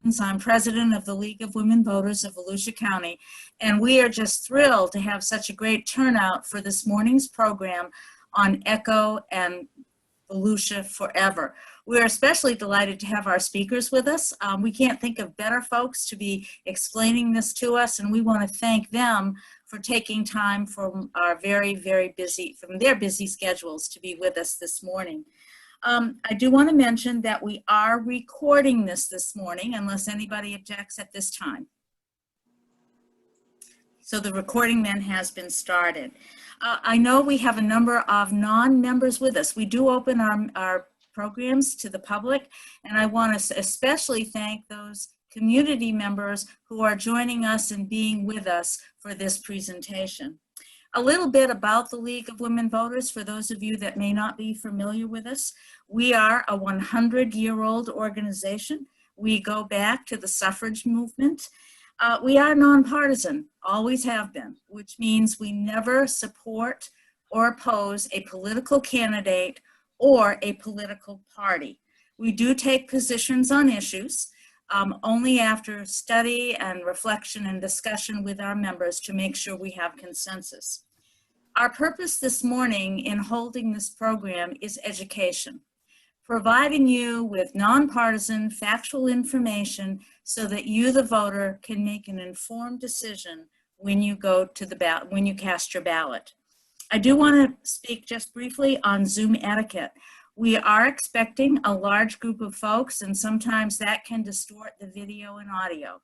I'm president of the League of Women Voters of Volusia County, and we are just thrilled to have such a great turnout for this morning's program on ECHO and Volusia Forever. We're especially delighted to have our speakers with us. We can't think of better folks to be explaining this to us, and we want to thank them for taking time from our very busy, from their busy schedules to be with us this morning. I do want to mention that we are recording this morning, unless anybody objects at this time. So the recording then has been started. I know we have a number of non-members with us. We do open our programs to the public, and I want to especially thank those community members who are joining us and being with us for this presentation. A little bit about the League of Women Voters for those of you that may not be familiar with us. We are a 100-year-old organization. We go back to the suffrage movement. We are nonpartisan, always have been, which means we never support or oppose a political candidate or a political party. We do take positions on issues only after study and reflection and discussion with our members to make sure we have consensus. Our purpose this morning in holding this program is education, providing you with nonpartisan factual information so that you, the voter, can make an informed decision when you go to the ballot, when you cast your ballot. I do want to speak just briefly on Zoom etiquette. We are expecting a large group of folks, and sometimes that can distort the video and audio.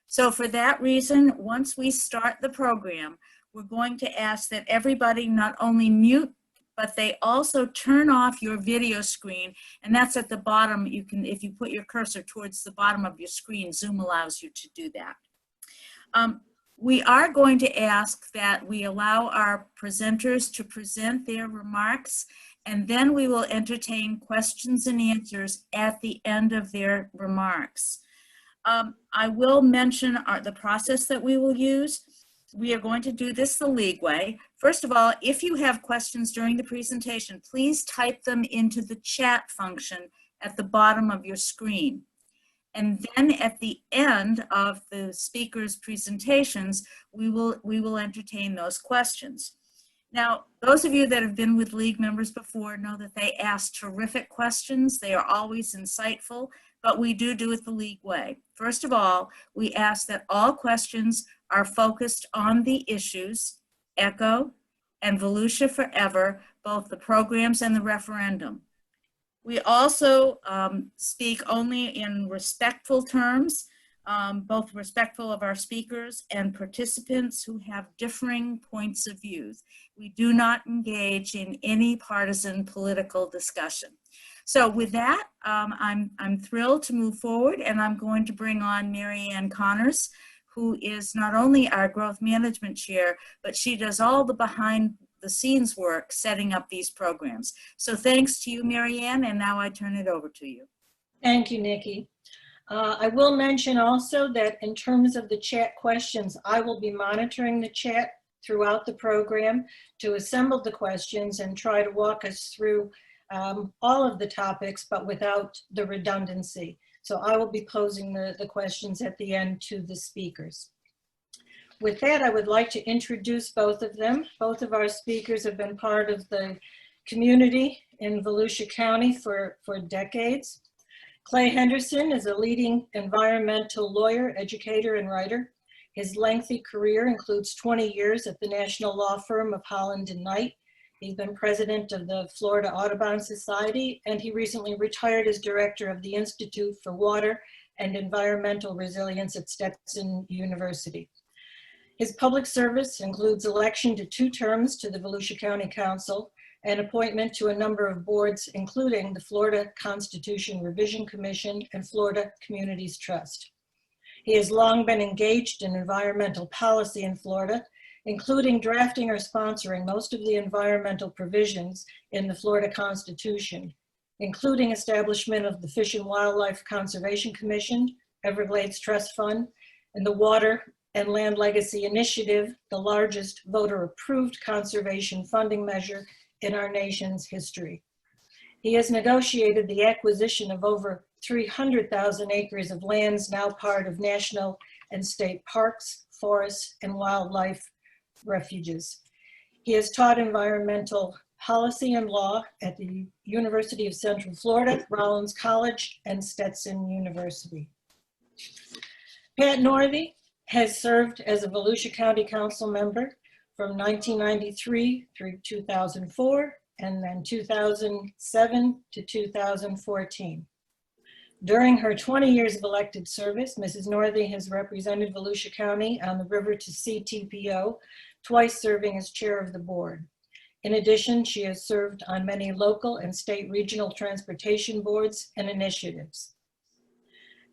So for that reason, once we start the program, we're going to ask that everybody not only mute, but they also turn off your video screen, and that's at the bottom. You can, if you put your cursor towards the bottom of your screen, Zoom allows you to do that. We are going to ask that we allow our presenters to present their remarks, and then we will entertain questions and answers at the end of their remarks. I will mention the process that we will use. We are going to do this the League way. First of all, if you have questions during the presentation, please type them into the chat function at the bottom of your screen. And then at the end of the speakers' presentations, we will entertain those questions. Now, those of you that have been with League members before know that they ask terrific questions. They are always insightful, but we do it the League way. First of all, we ask that all questions are focused on the issues, ECHO and Volusia Forever, both the programs and the referendum. We also speak only in respectful terms, both respectful of our speakers and participants who have differing points of view. We do not engage in any partisan political discussion. So with that, I'm thrilled to move forward, and I'm going to bring on Mary Ann Connors, who is not only our growth management chair, but she does all the behind the scenes work setting up these programs. So thanks to you, Mary Ann, and now I turn it over to you. Thank you, Nikki. I will mention also that in terms of the chat questions, I will be monitoring the chat throughout the program to assemble the questions and try to walk us through all of the topics, but without the redundancy. So I will be posing the questions at the end to the speakers. With that, I would like to introduce both of them. Both of our speakers have been part of the community in Volusia County for decades. Clay Henderson is a leading environmental lawyer, educator, and writer. His lengthy career includes 20 years at the national law firm of Holland and Knight. He's been president of the Florida Audubon Society, and he recently retired as director of the Institute for Water and Environmental Resilience at Stetson University. His public service includes election to 2 terms to the Volusia County Council and appointment to a number of boards, including the Florida Constitution Revision Commission and Florida Communities Trust. He has long been engaged in environmental policy in Florida, including drafting or sponsoring most of the environmental provisions in the Florida Constitution, including establishment of the Fish and Wildlife Conservation Commission, Everglades Trust Fund, and the Water and Land Legacy Initiative, the largest voter-approved conservation funding measure in our nation's history. He has negotiated the acquisition of over 300,000 acres of lands now part of national and state parks, forests, and wildlife refuges. He has taught environmental policy and law at the University of Central Florida, Rollins College, and Stetson University. Pat Northey has served as a Volusia County Council member from 1993 through 2004, and then 2007 to 2014. During her 20 years of elected service, Mrs. Northey has represented Volusia County on the River to Sea TPO, twice serving as chair of the board. In addition, she has served on many local and state regional transportation boards and initiatives.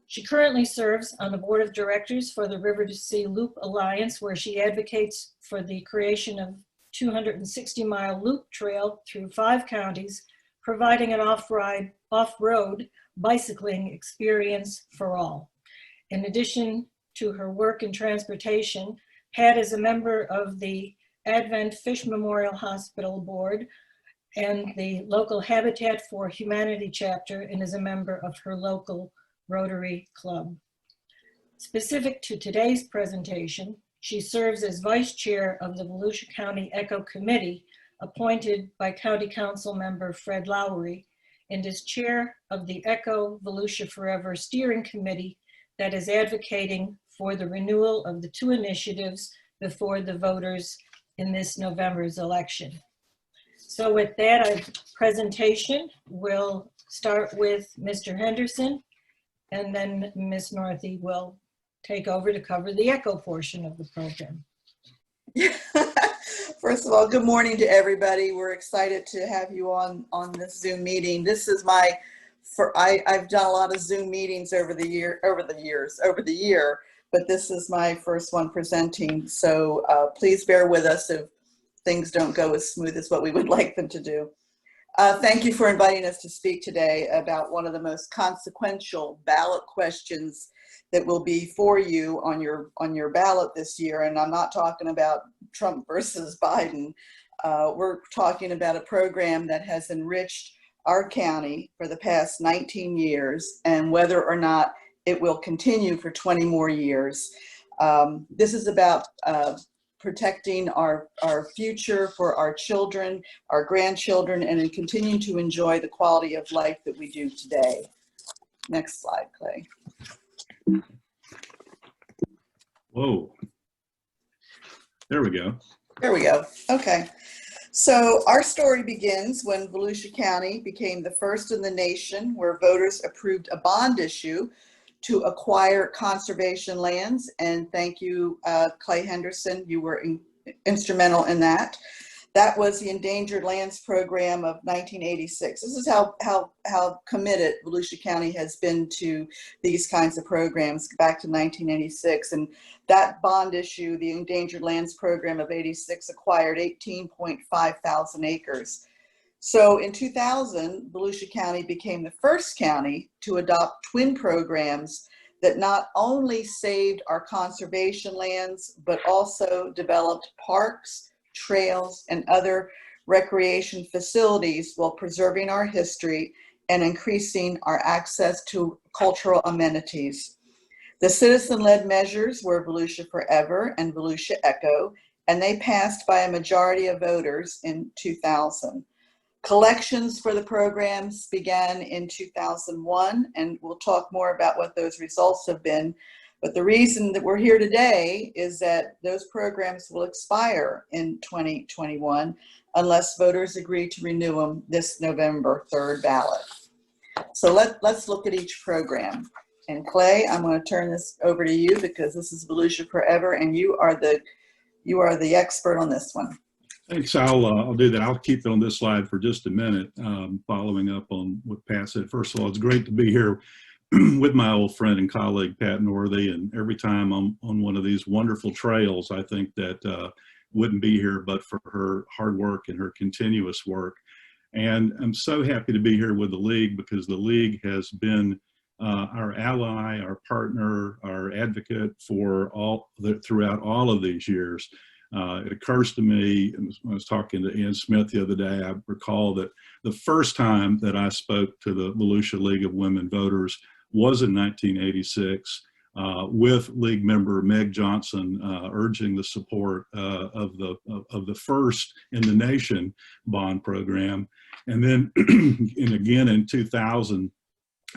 She currently serves on the board of directors for the River to Sea Loop Alliance, where she advocates for the creation of 260-mile loop trail through 5 counties, providing an off-road bicycling experience for all. In addition to her work in transportation, Pat is a member of the Advent Fish Memorial Hospital Board and the local Habitat for Humanity chapter, and is a member of her local Rotary Club. Specific to today's presentation, she serves as vice chair of the Volusia County Eco Committee, appointed by County Council member Fred Lowry, and is chair of the Eco Volusia Forever Steering Committee that is advocating for the renewal of the 2 initiatives before the voters in this November's election. So with that presentation, we'll start with Mr. Henderson, and then Ms. Northey will take over to cover the ECHO portion of the program. First of all, good morning to everybody. We're excited to have you on this Zoom meeting. This is I've done a lot of Zoom meetings over the year, but this is my first one presenting. So please bear with us if things don't go as smooth as what we would like them to do. Thank you for inviting us to speak today about one of the most consequential ballot questions that will be for you on your ballot this year. And I'm not talking about Trump versus Biden. We're talking about a program that has enriched our county for the past 19 years and whether or not it will continue for 20 more years. This is about protecting our future for our children, our grandchildren, and in continuing to enjoy the quality of life that we do today. Next slide, Clay. Whoa. There we go. There we go. Okay. So our story begins when Volusia County became the first in the nation where voters approved a bond issue to acquire conservation lands. And thank you, Clay Henderson, you were instrumental in that. That was the Endangered Lands Program of 1986. This is how committed Volusia County has been to these kinds of programs back to 1986. And that bond issue, the Endangered Lands Program of 86, acquired 18.5 thousand acres. So in 2000, Volusia County became the first county to adopt twin programs that not only saved our conservation lands, but also developed parks, trails, and other recreation facilities while preserving our history and increasing our access to cultural amenities. The citizen-led measures were Volusia Forever and Volusia Echo, and they passed by a majority of voters in 2000. Collections for the programs began in 2001, and we'll talk more about what those results have been. But the reason that we're here today is that those programs will expire in 2021 unless voters agree to renew them this November 3rd ballot. So let's look at each program. And Clay, I'm going to turn this over to you because this is Volusia Forever, and you are the expert on this one. Thanks. I'll do that. I'll keep it on this slide for just a minute, following up on what Pat said. First of all, it's great to be here with my old friend and colleague, Pat Northey. And every time I'm on one of these wonderful trails, I think that wouldn't be here but for her hard work and her continuous work. And I'm so happy to be here with the League because the League has been our ally, our partner, our advocate for throughout all of these years. It occurs to me, and when I was talking to Ann Smith the other day, I recall that the first time that I spoke to the Volusia League of Women Voters was in 1986 with League member Meg Johnson urging the support of the first in the nation bond program. And then and again in 2000,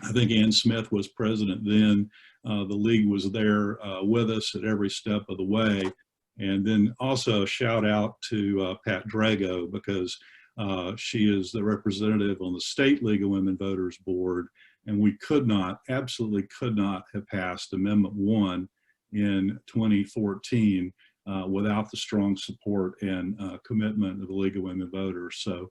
I think Ann Smith was president then. The league was there with us at every step of the way. And then also a shout out to Pat Drago, because she is the representative on the State League of Women Voters Board. And we could not, absolutely could not have passed Amendment 1 in 2014 without the strong support and commitment of the League of Women Voters. So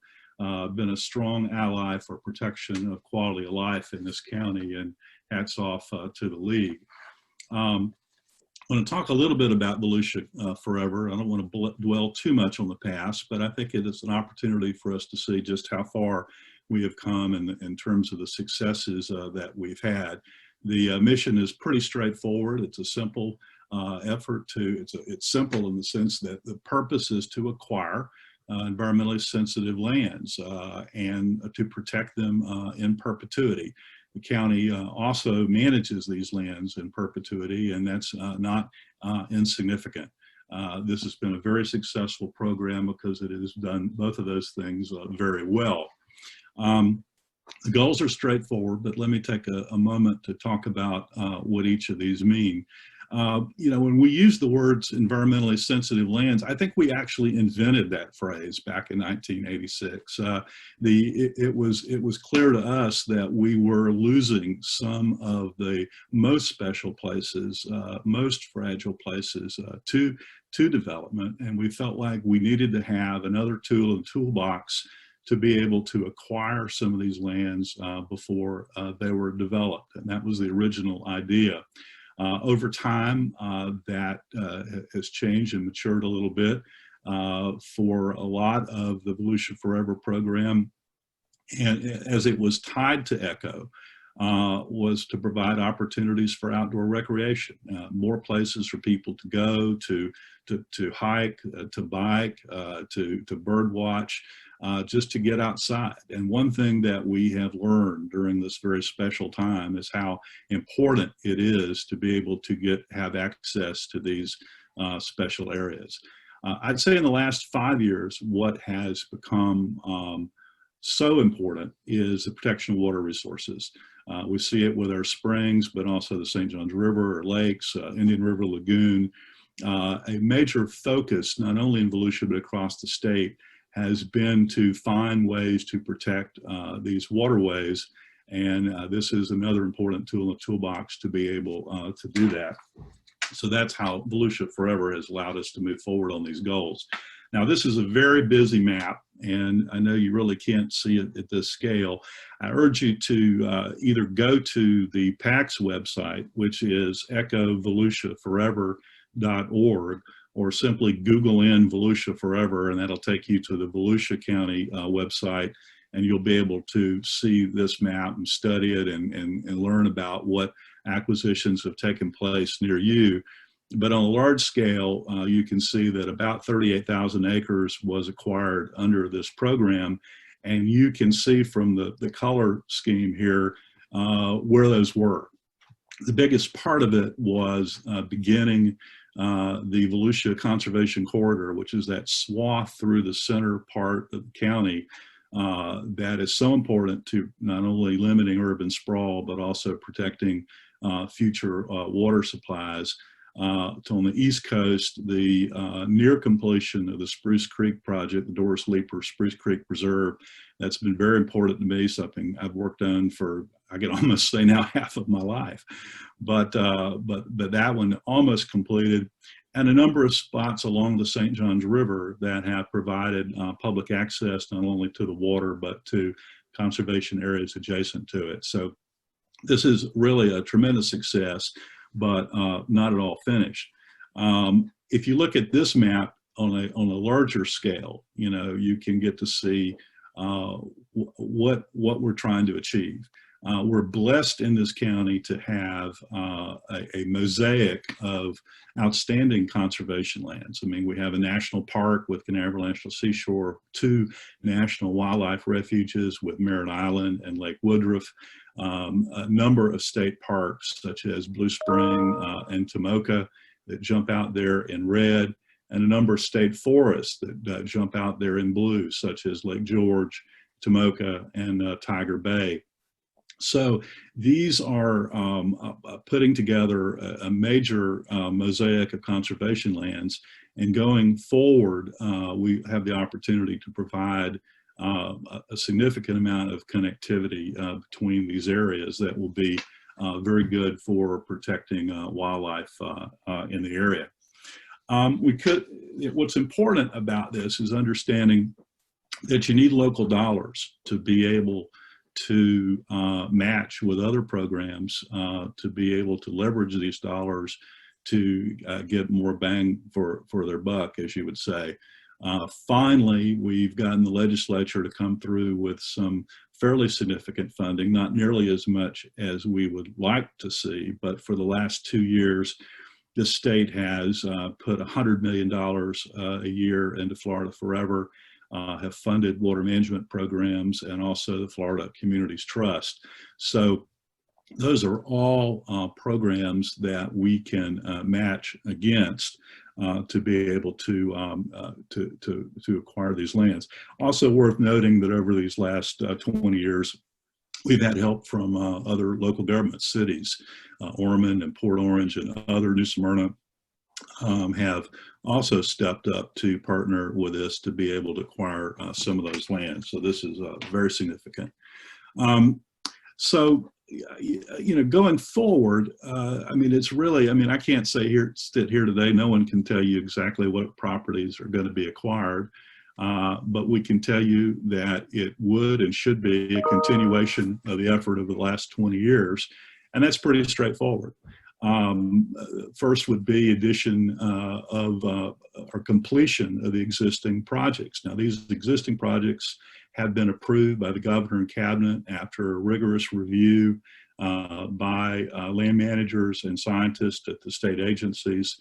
been a strong ally for protection of quality of life in this county, and hats off to the League. I want to talk a little bit about Volusia Forever. I don't want to dwell too much on the past, but I think it is an opportunity for us to see just how far we have come in terms of the successes that we've had. The mission is pretty straightforward. It's a simple effort to, it's simple in the sense that the purpose is to acquire environmentally sensitive lands and to protect them in perpetuity. The county also manages these lands in perpetuity, and that's not insignificant. This has been a very successful program because it has done both of those things very well. The goals are straightforward, but let me take a moment to talk about what each of these mean. You know, when we use the words environmentally sensitive lands, I think we actually invented that phrase back in 1986. It was clear to us that we were losing some of the most special places, most fragile places to development, and we felt like we needed to have another tool in the toolbox to be able to acquire some of these lands before they were developed, and that was the original idea. Over time, that has changed and matured a little bit for a lot of the Volusia Forever program. And as it was tied to ECHO, was to provide opportunities for outdoor recreation, more places for people to go, to hike, to bike, to bird watch, just to get outside. And one thing that we have learned during this very special time is how important it is to be able to have access to these special areas. I'd say in the last 5 years, what has become so important is the protection of water resources. We see it with our springs, but also the St. Johns River or lakes, Indian River Lagoon. A major focus, not only in Volusia, but across the state, has been to find ways to protect these waterways. And this is another important tool in the toolbox to be able to do that. So that's how Volusia Forever has allowed us to move forward on these goals. Now, this is a very busy map, and I know you really can't see it at this scale. I urge you to either go to the PAC's website, which is echovolusiaforever.org, or simply Google in Volusia Forever, and that'll take you to the Volusia County website, and you'll be able to see this map and study it and learn about what acquisitions have taken place near you. But on a large scale, you can see that about 38,000 acres was acquired under this program. And you can see from the color scheme here where those were. The biggest part of it was beginning the Volusia Conservation Corridor, which is that swath through the center part of the county that is so important to not only limiting urban sprawl, but also protecting future water supplies. On the East Coast, the near completion of the Spruce Creek project, the Doris Leeper Spruce Creek Preserve, that's been very important to me, something I've worked on for, I can almost say now, half of my life. But that one almost completed, and a number of spots along the St. Johns River that have provided public access not only to the water, but to conservation areas adjacent to it. So this is really a tremendous success, but not at all finished. If you look at this map on a larger scale, you know, you can get to see what we're trying to achieve. We're blessed in this county to have a mosaic of outstanding conservation lands. I mean, we have a national park with Canaveral National Seashore, 2 national wildlife refuges with Merritt Island and Lake Woodruff, a number of state parks such as Blue Spring and Tomoka that jump out there in red, and a number of state forests that jump out there in blue, such as Lake George, Tomoka, and Tiger Bay. So these are putting together a major mosaic of conservation lands, and going forward, we have the opportunity to provide a significant amount of connectivity between these areas that will be very good for protecting wildlife in the area. What's important about this is understanding that you need local dollars to be able to match with other programs, to be able to leverage these dollars to get more bang for their buck, as you would say. Finally, we've gotten the legislature to come through with some fairly significant funding, not nearly as much as we would like to see, but for the last 2 years, the state has put $100 million a year into Florida Forever, have funded water management programs, and also the Florida Communities Trust. So those are all programs that we can match against to be able to acquire these lands. Also worth noting that over these last 20 years, we've had help from other local government cities. Ormond and Port Orange and other, New Smyrna, have also stepped up to partner with us to be able to acquire some of those lands. So this is very significant. So, you know, going forward, I mean, it's really, I mean, I can't sit here today, no one can tell you exactly what properties are going to be acquired, but we can tell you that it would and should be a continuation of the effort of the last 20 years, and that's pretty straightforward. First would be addition or completion of the existing projects. Now, these existing projects have been approved by the governor and cabinet after a rigorous review by land managers and scientists at the state agencies,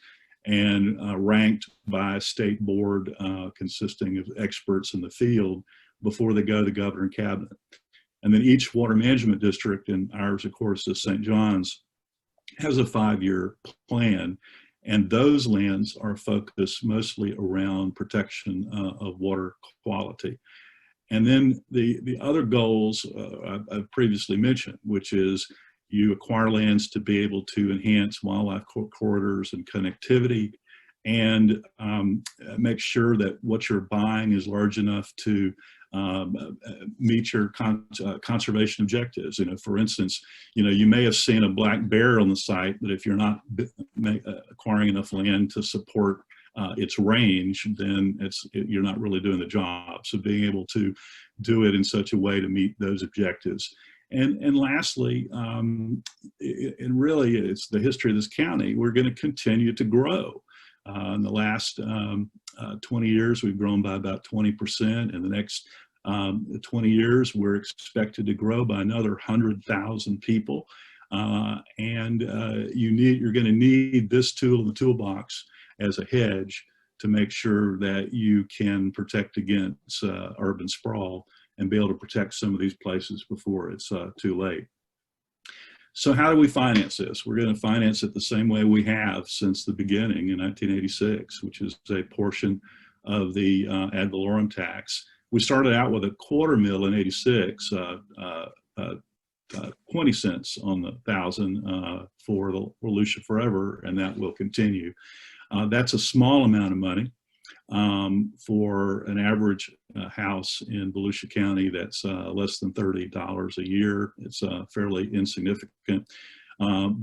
and ranked by a state board consisting of experts in the field before they go to the governor and cabinet. And then each water management district, and ours, of course, is St. John's, has a 5-year plan, and those lands are focused mostly around protection of water quality. And then the other goals I've previously mentioned, which is you acquire lands to be able to enhance wildlife corridors and connectivity, and make sure that what you're buying is large enough to meet your conservation objectives. You know, for instance, you know, you may have seen a black bear on the site, but if you're not acquiring enough land to support its range, then you're not really doing the job. So being able to do it in such a way to meet those objectives. And lastly, and really it's the history of this county, we're going to continue to grow. In the last 20 years, we've grown by about 20%. In the next 20 years, we're expected to grow by another 100,000 people. And you're going to need this tool in the toolbox as a hedge to make sure that you can protect against urban sprawl and be able to protect some of these places before it's too late. So how do we finance this? We're going to finance it the same way we have since the beginning in 1986, which is a portion of the ad valorem tax. We started out with a $250,000 in 86, 20 cents on the thousand for the Volusia Forever, and that will continue. That's a small amount of money for an average house in Volusia County. That's less than $30 a year. It's fairly insignificant.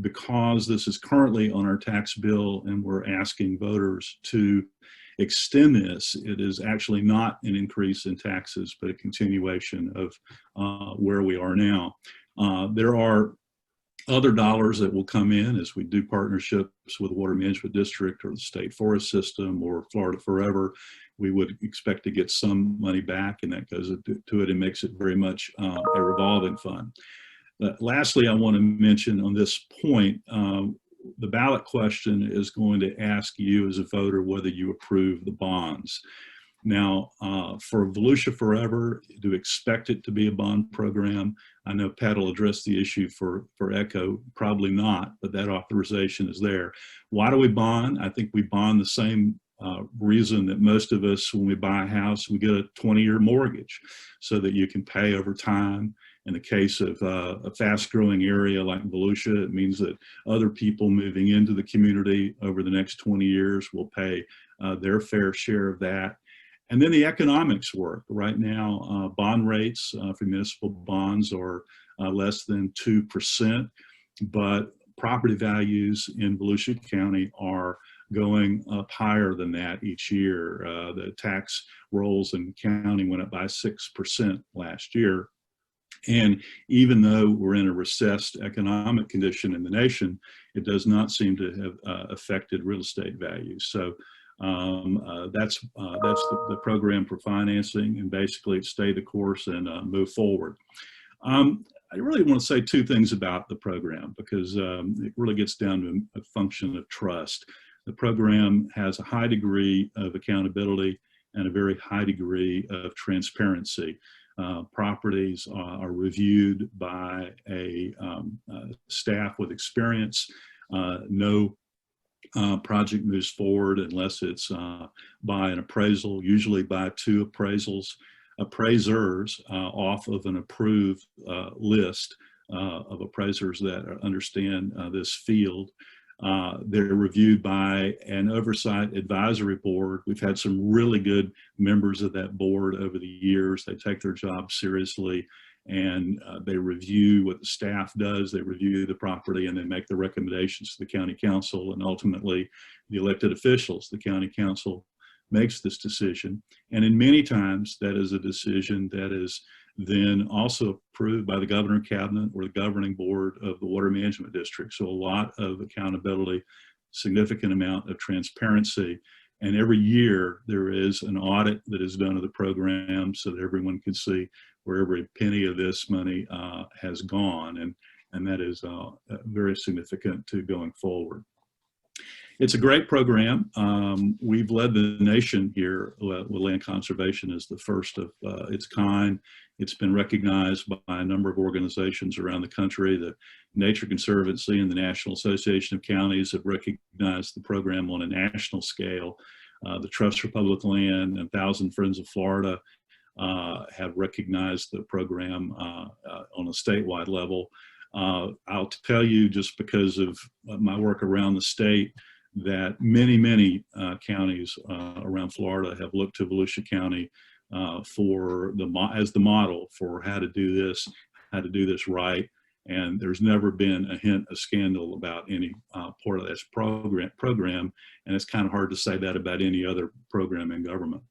Because this is currently on our tax bill and we're asking voters to extend this, it is actually not an increase in taxes, but a continuation of where we are now. There are other dollars that will come in as we do partnerships with the Water Management District or the State Forest System or Florida Forever. We would expect to get some money back, and that goes to it and makes it very much a revolving fund. Lastly, I want to mention on this point, the ballot question is going to ask you as a voter whether you approve the bonds. Now, for Volusia Forever, to expect it to be a bond program, I know Pat will address the issue for ECHO, probably not, but that authorization is there. Why do we bond? I think we bond the same reason that most of us, when we buy a house, we get a 20-year mortgage so that you can pay over time. In the case of a fast-growing area like Volusia, it means that other people moving into the community over the next 20 years will pay their fair share of that. And then the economics work. Right now, bond rates for municipal bonds are less than 2%, but property values in Volusia County are going up higher than that each year. The tax rolls in the county went up by 6% last year. And even though we're in a recessed economic condition in the nation, it does not seem to have affected real estate values. So that's the program for financing, and basically stay the course and move forward. I really want to say two things about the program, because it really gets down to a function of trust. The program has a high degree of accountability and a very high degree of transparency. Properties are reviewed by a staff with experience. No project moves forward unless it's by an appraisal, usually by two appraisers off of an approved list of appraisers that understand this field. They're reviewed by an oversight advisory board. We've had some really good members of that board over the years. They take their job seriously, and they review what the staff does. They review the property, and they make the recommendations to the county council, and ultimately the elected officials. The county council makes this decision, and in many times that is a decision that is then also approved by the governor cabinet or the governing board of the water management district. So a lot of accountability, significant amount of transparency, and every year there is an audit that is done of the program so that everyone can see where every penny of this money has gone, and that is very significant to going forward. It's a great program. We've led the nation here with land conservation as the first of its kind. It's been recognized by a number of organizations around the country. The Nature Conservancy and the National Association of Counties have recognized the program on a national scale. The Trust for Public Land and 1,000 Friends of Florida have recognized the program on a statewide level. I'll tell you, just because of my work around the state, that many counties around Florida have looked to Volusia County as the model for how to do this right. And there's never been a hint of scandal about any part of this program, and it's kind of hard to say that about any other program in government.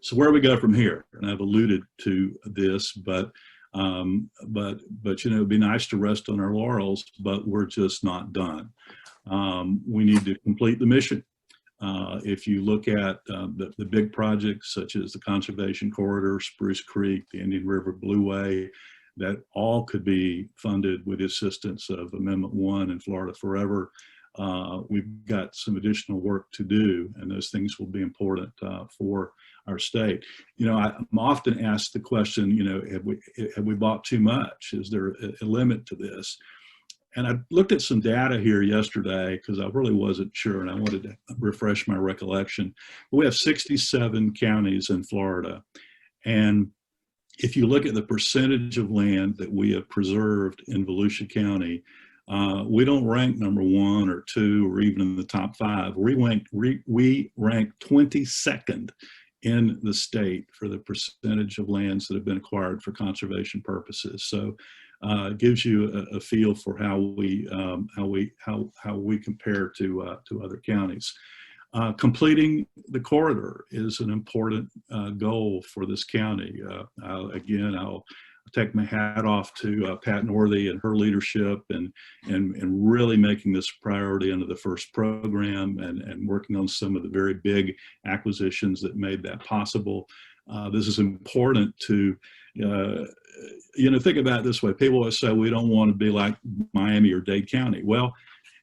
So where do we go from here? And I've alluded to this, but you know, it'd be nice to rest on our laurels, but we're just not done. We need to complete the mission. If you look at the big projects such as the Conservation Corridor, Spruce Creek, the Indian River Blueway, that all could be funded with the assistance of Amendment 1 and Florida Forever. We've got some additional work to do, and those things will be important for our state. You know, I'm often asked the question, you know, have we bought too much? Is there a limit to this? And I looked at some data here yesterday because I really wasn't sure, and I wanted to refresh my recollection. We have 67 counties in Florida, and if you look at the percentage of land that we have preserved in Volusia County, we don't rank number 1 or 2 or even in the top 5. We rank 22nd in the state for the percentage of lands that have been acquired for conservation purposes. So it gives you a feel for how we compare to other counties. Completing the corridor is an important goal for this county. I'll take my hat off to Pat Northey and her leadership and really making this a priority under the first program and working on some of the very big acquisitions that made that possible. This is important to think about it this way. People always say we don't want to be like Miami or Dade County. Well,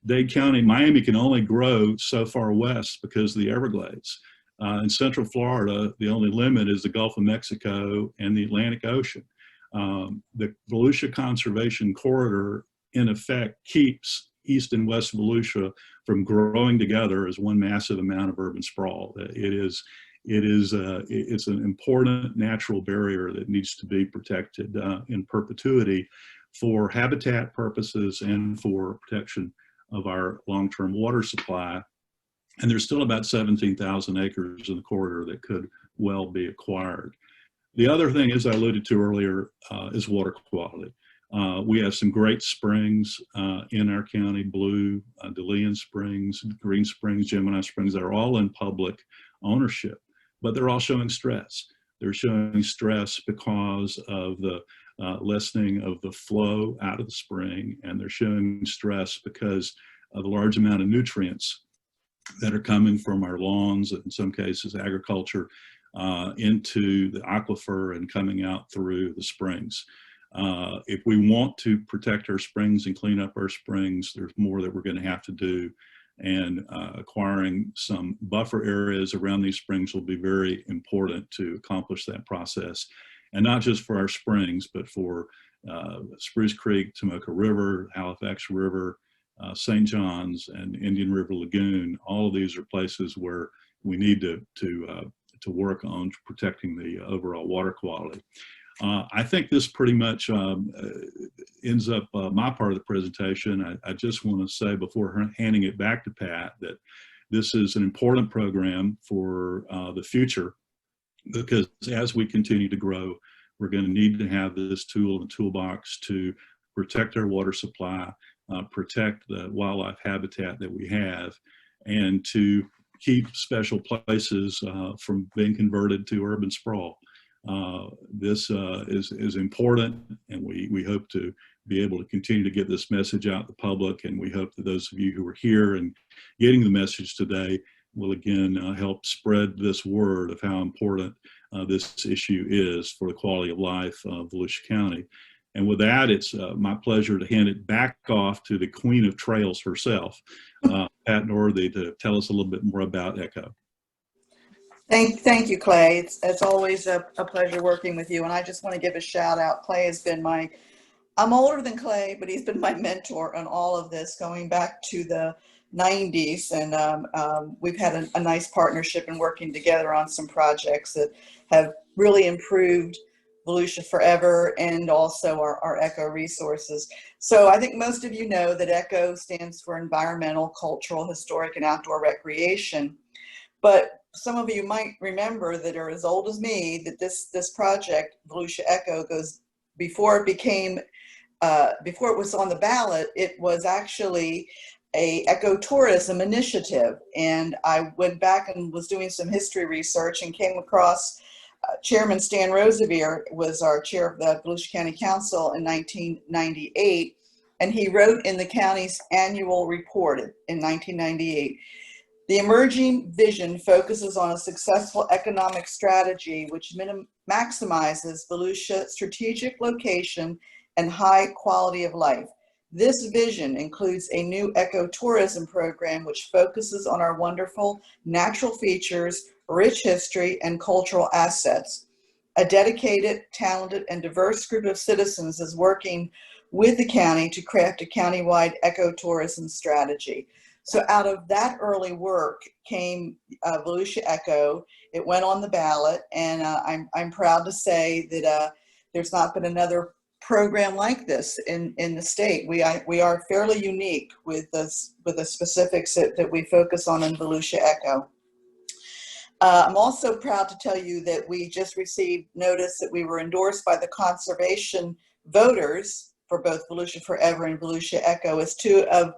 Dade County, Miami can only grow so far west because of the Everglades. In Central Florida, the only limit is the Gulf of Mexico and the Atlantic Ocean. The Volusia Conservation Corridor, in effect, keeps East and West Volusia from growing together as one massive amount of urban sprawl. It's an important natural barrier that needs to be protected in perpetuity for habitat purposes and for protection of our long-term water supply. And there's still about 17,000 acres in the corridor that could well be acquired. The other thing, as I alluded to earlier, is water quality. We have some great springs in our county: Blue, DeLeon Springs, Green Springs, Gemini Springs. They're all in public ownership, but they're all showing stress. They're showing stress because of the lessening of the flow out of the spring, and they're showing stress because of the large amount of nutrients that are coming from our lawns, in some cases agriculture, into the aquifer and coming out through the springs. If we want to protect our springs and clean up our springs, there's more that we're going to have to do. And acquiring some buffer areas around these springs will be very important to accomplish that process. And not just for our springs, but for Spruce Creek, Tomoka River, Halifax River, St. John's, and Indian River Lagoon. All of these are places where we need to work on protecting the overall water quality. I think this pretty much ends up my part of the presentation. I just want to say before handing it back to Pat that this is an important program for the future, because as we continue to grow, we're going to need to have this tool in the toolbox to protect our water supply, protect the wildlife habitat that we have, and to keep special places from being converted to urban sprawl. This is important, and we hope to be able to continue to get this message out to the public, and we hope that those of you who are here and getting the message today will again help spread this word of how important this issue is for the quality of life of Volusia County. And with that, it's my pleasure to hand it back off to the Queen of Trails herself, Pat Northey, to tell us a little bit more about ECHO. Thank you, Clay. It's always a pleasure working with you. And I just want to give a shout out. Clay has been I'm older than Clay, but he's been my mentor on all of this going back to the 90s. And we've had a nice partnership and working together on some projects that have really improved Volusia Forever and also our ECHO resources. So I think most of you know that ECHO stands for Environmental, Cultural, Historic, and Outdoor Recreation. But some of you might remember that are as old as me that this project, Volusia ECHO, goes before it became, before it was on the ballot, it was actually a ecotourism initiative. And I went back and was doing some history research and came across Chairman Stan Roseveare was our chair of the Volusia County Council in 1998. And he wrote in the county's annual report in 1998, "The emerging vision focuses on a successful economic strategy which maximizes Volusia's strategic location and high quality of life. This vision includes a new ecotourism program which focuses on our wonderful natural features, rich history, and cultural assets. A dedicated, talented, and diverse group of citizens is working with the county to craft a countywide ecotourism strategy." So out of that early work came Volusia ECHO. It went on the ballot, and I'm proud to say that there's not been another program like this in the state. We are fairly unique with the specifics that we focus on in Volusia ECHO. I'm also proud to tell you that we just received notice that we were endorsed by the conservation voters for both Volusia Forever and Volusia ECHO as two of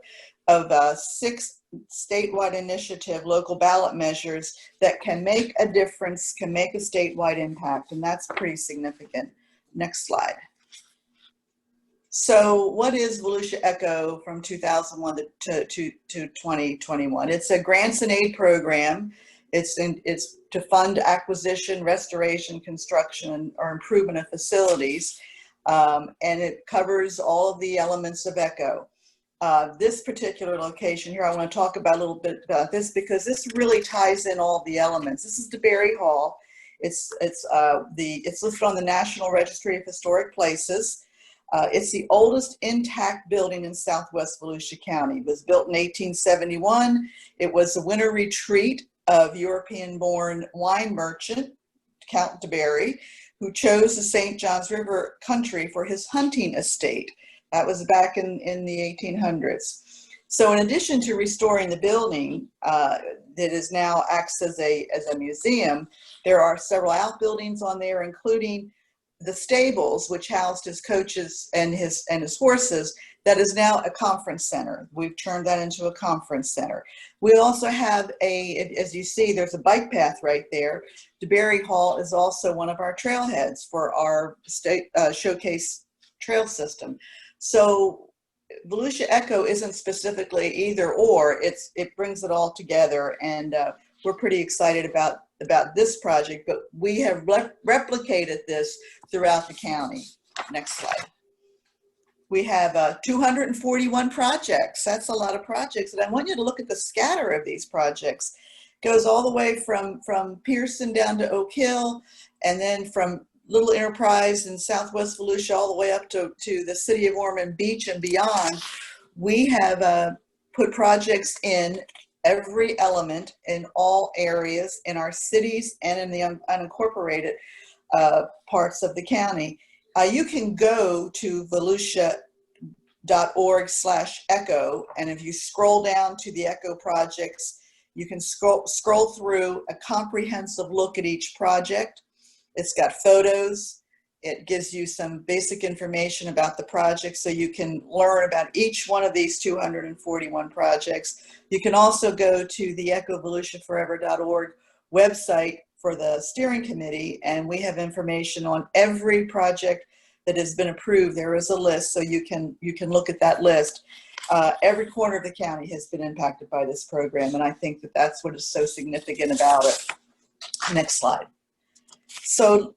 6 statewide initiative local ballot measures that can make a difference, can make a statewide impact, and that's pretty significant. Next slide. So what is Volusia ECHO from 2001 to 2021? It's a grants and aid program. It's to fund acquisition, restoration, construction, or improvement of facilities. And it covers all of the elements of ECHO. This particular location here, I want to talk about a little bit about this because this really ties in all the elements. This is DeBerry Hall. It's listed on the National Registry of Historic Places. It's the oldest intact building in Southwest Volusia County. It was built in 1871. It was a winter retreat of European-born wine merchant, Count DeBerry, who chose the St. Johns River country for his hunting estate. That was back in the 1800s. So in addition to restoring the building that is now acts as a museum, there are several outbuildings on there, including the stables, which housed his coaches and his horses. That is now a conference center. We've turned that into a conference center. We also have as you see, there's a bike path right there. DeBerry Hall is also one of our trailheads for our state showcase trail system. So Volusia ECHO isn't specifically either or, it brings it all together, and we're pretty excited about this project, but we have replicated this throughout the county. Next slide. We have 241 projects. That's a lot of projects, and I want you to look at the scatter of these projects. It goes all the way from Pearson down to Oak Hill, and then from Little Enterprise in Southwest Volusia all the way up to the city of Ormond Beach and beyond. We have put projects in every element in all areas in our cities and in the unincorporated parts of the county. You can go to volusia.org/ECHO, and if you scroll down to the ECHO projects, you can scroll through a comprehensive look at each project. It's got photos. It gives you some basic information about the project so you can learn about each one of these 241 projects. You can also go to the echovolusiaforever.org website for the steering committee, and we have information on every project that has been approved. There is a list, so you can look at that list. Every corner of the county has been impacted by this program, and I think that that's what is so significant about it. Next slide. So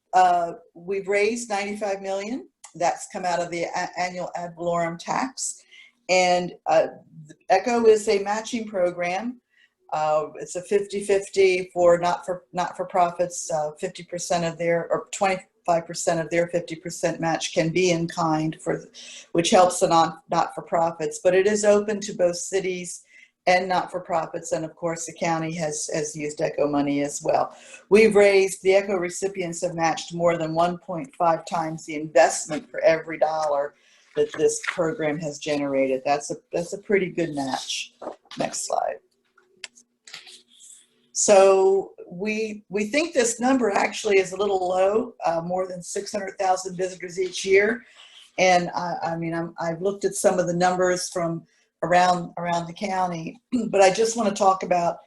we've raised $95 million. That's come out of the annual ad valorem tax. And ECHO is a matching program. It's a 50-50 for not-for-profits. 50% of their, or 25% of their 50% match can be in kind, which helps the not-for-profits. But it is open to both cities and not-for-profits, and of course the county has used ECHO money as well. We've raised, the ECHO recipients have matched more than 1.5 times the investment for every dollar that this program has generated. That's a pretty good match. Next slide. So we think this number actually is a little low, more than 600,000 visitors each year. And I've looked at some of the numbers from around the county, but I just want to talk about,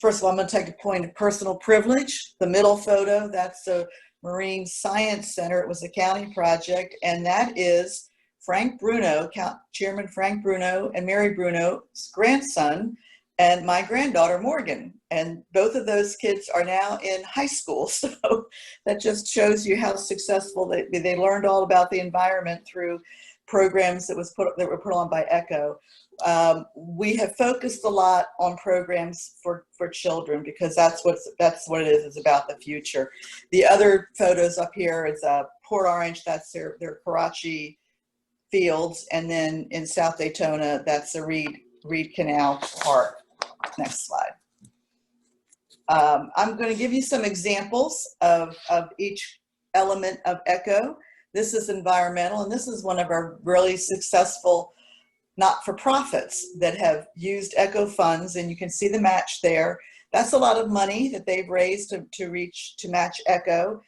first of all, I'm going to take a point of personal privilege. The middle photo, that's the Marine Science Center. It was a county project, and that is Frank Bruno, Chairman Frank Bruno and Mary Bruno's grandson, and my granddaughter Morgan. And both of those kids are now in high school, so that just shows you how successful they learned all about the environment through programs that were put on by ECHO. We have focused a lot on programs for children because that's what it is. It's about the future. The other photos up here is Port Orange. That's their Karachi fields, and then in South Daytona, that's the Reed Canal Park. Next slide. I'm going to give you some examples of each element of ECHO. This is environmental, and this is one of our really successful not-for-profits that have used ECHO funds, and you can see the match there. That's a lot of money that they've raised to match ECHO,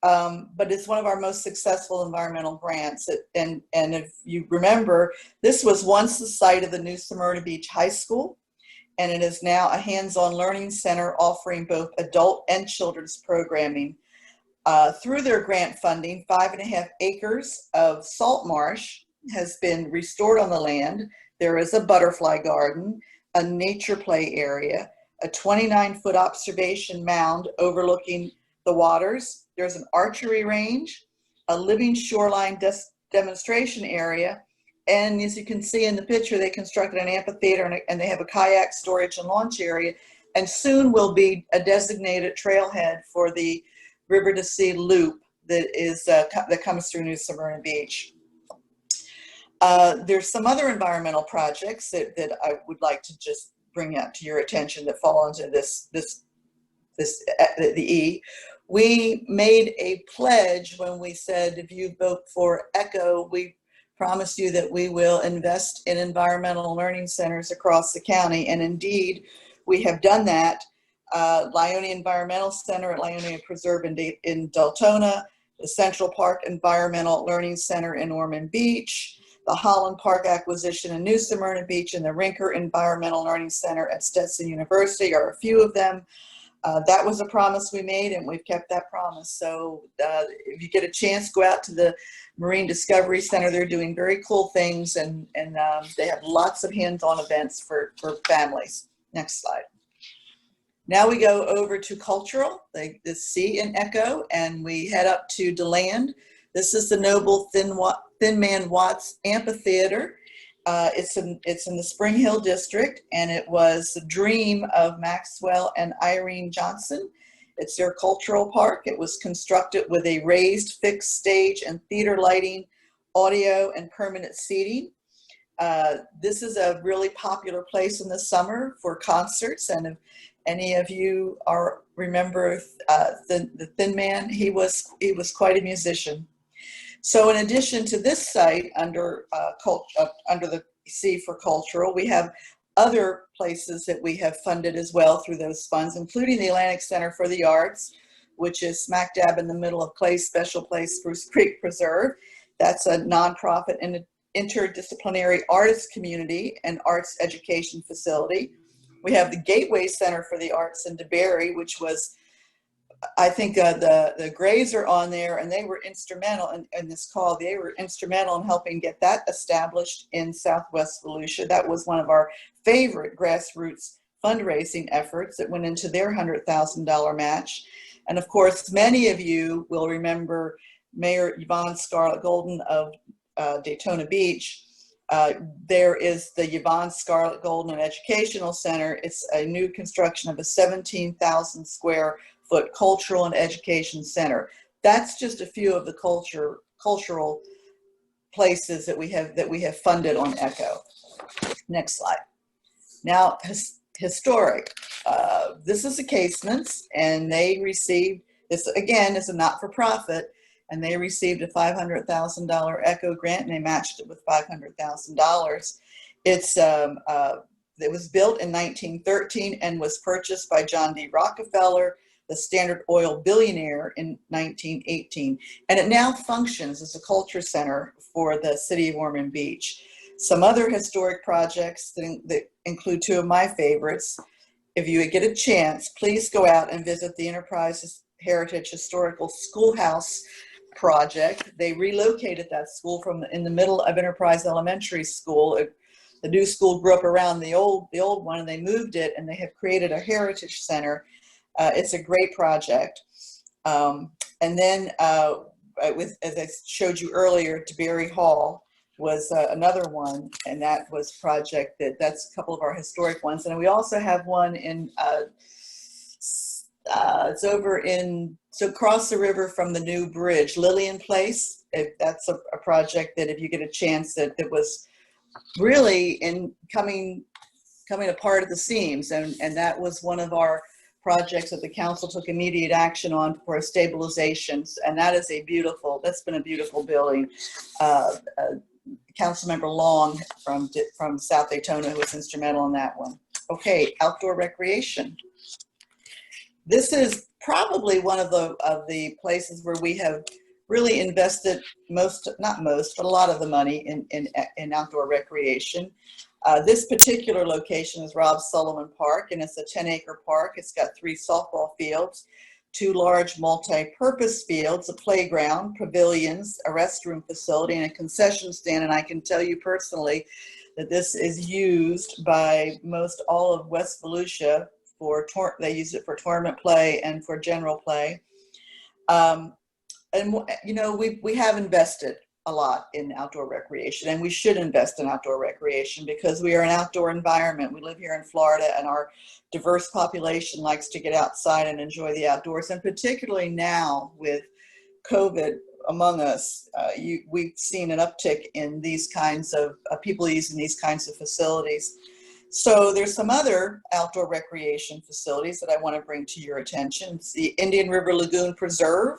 but it's one of our most successful environmental grants. And if you remember, this was once the site of the new Smyrna Beach High School, and it is now a hands-on learning center offering both adult and children's programming. Through their grant funding, 5.5 acres of salt marsh has been restored on the land. There is a butterfly garden, a nature play area, a 29-foot observation mound overlooking the waters. There's an archery range, a living shoreline demonstration area, and as you can see in the picture, they constructed an amphitheater and they have a kayak storage and launch area, and soon will be a designated trailhead for the River to Sea Loop that comes through New Smyrna Beach. There's some other environmental projects that I would like to just bring out to your attention that fall into the E. We made a pledge when we said, if you vote for ECHO, we promise you that we will invest in environmental learning centers across the county. And indeed, we have done that. Lyonia Environmental Center at Lyonia Preserve in Deltona, the Central Park Environmental Learning Center in Ormond Beach, the Holland Park acquisition in New Smyrna Beach, and the Rinker Environmental Learning Center at Stetson University are a few of them. That was a promise we made, and we've kept that promise. So if you get a chance, go out to the Marine Discovery Center. They're doing very cool things, and they have lots of hands-on events for families. Next slide. Now we go over to cultural, the C in ECHO, and we head up to DeLand. This is the Noble Thin Man Watts Amphitheater. It's in the Spring Hill District, and it was the dream of Maxwell and Irene Johnson. It's their cultural park. It was constructed with a raised fixed stage and theater lighting, audio, and permanent seating. This is a really popular place in the summer for concerts, and if any of you remember the Thin Man, he was quite a musician. So in addition to this site under the C for cultural, we have other places that we have funded as well through those funds, including the Atlantic Center for the Arts, which is smack dab in the middle of Clay's Special Place Spruce Creek Preserve. That's a nonprofit and interdisciplinary artist community and arts education facility. We have the Gateway Center for the Arts in DeBerry, which was, I think the Grays are on there, and they were instrumental in this call. They were instrumental in helping get that established in Southwest Volusia. That was one of our favorite grassroots fundraising efforts that went into their $100,000 match. And of course, many of you will remember Mayor Yvonne Scarlett Golden of Daytona Beach. There is the Yvonne Scarlett Golden Educational Center. It's a new construction of a 17,000 square foot cultural and education center. That's just a few of the cultural places that we have funded on ECHO. Next slide. Now, historic. This is the Casements, and they received, this again is a not-for-profit, and they received a $500,000 ECHO grant, and they matched it with $500,000. It was built in 1913 and was purchased by John D. Rockefeller, the Standard Oil billionaire, in 1918. And it now functions as a culture center for the city of Ormond Beach. Some other historic projects that include two of my favorites. If you get a chance, please go out and visit the Enterprise Heritage Historical Schoolhouse project. They relocated that school in the middle of Enterprise Elementary School. The new school grew up around the old one, and they moved it, and they have created a heritage center. It's a great project. And then, as I showed you earlier, DeBerry Hall was another one, and that was a project that's a couple of our historic ones. And we also have one in, it's over so across the river from the new bridge, Lillian Place. That's a project that if you get a chance, that was really coming apart at the seams. And that was one of our projects that the council took immediate action on for stabilization. And that's been a beautiful building. Councilmember Long from South Daytona, who was instrumental in that one. Okay, outdoor recreation. This is probably one of the places where we have really invested not most, but a lot of the money in outdoor recreation. This particular location is Rob Sullivan Park, and it's a 10-acre park. It's got 3 softball fields, 2 large multi-purpose fields, a playground, pavilions, a restroom facility, and a concession stand. And I can tell you personally that this is used by most all of West Volusia they use it for tournament play and for general play. And you know, we have invested a lot in outdoor recreation, and we should invest in outdoor recreation because we are an outdoor environment. We live here in Florida, and our diverse population likes to get outside and enjoy the outdoors. And particularly now with COVID among us, we've seen an uptick in these kinds of people using these kinds of facilities. So there's some other outdoor recreation facilities that I want to bring to your attention. It's the Indian River Lagoon Preserve,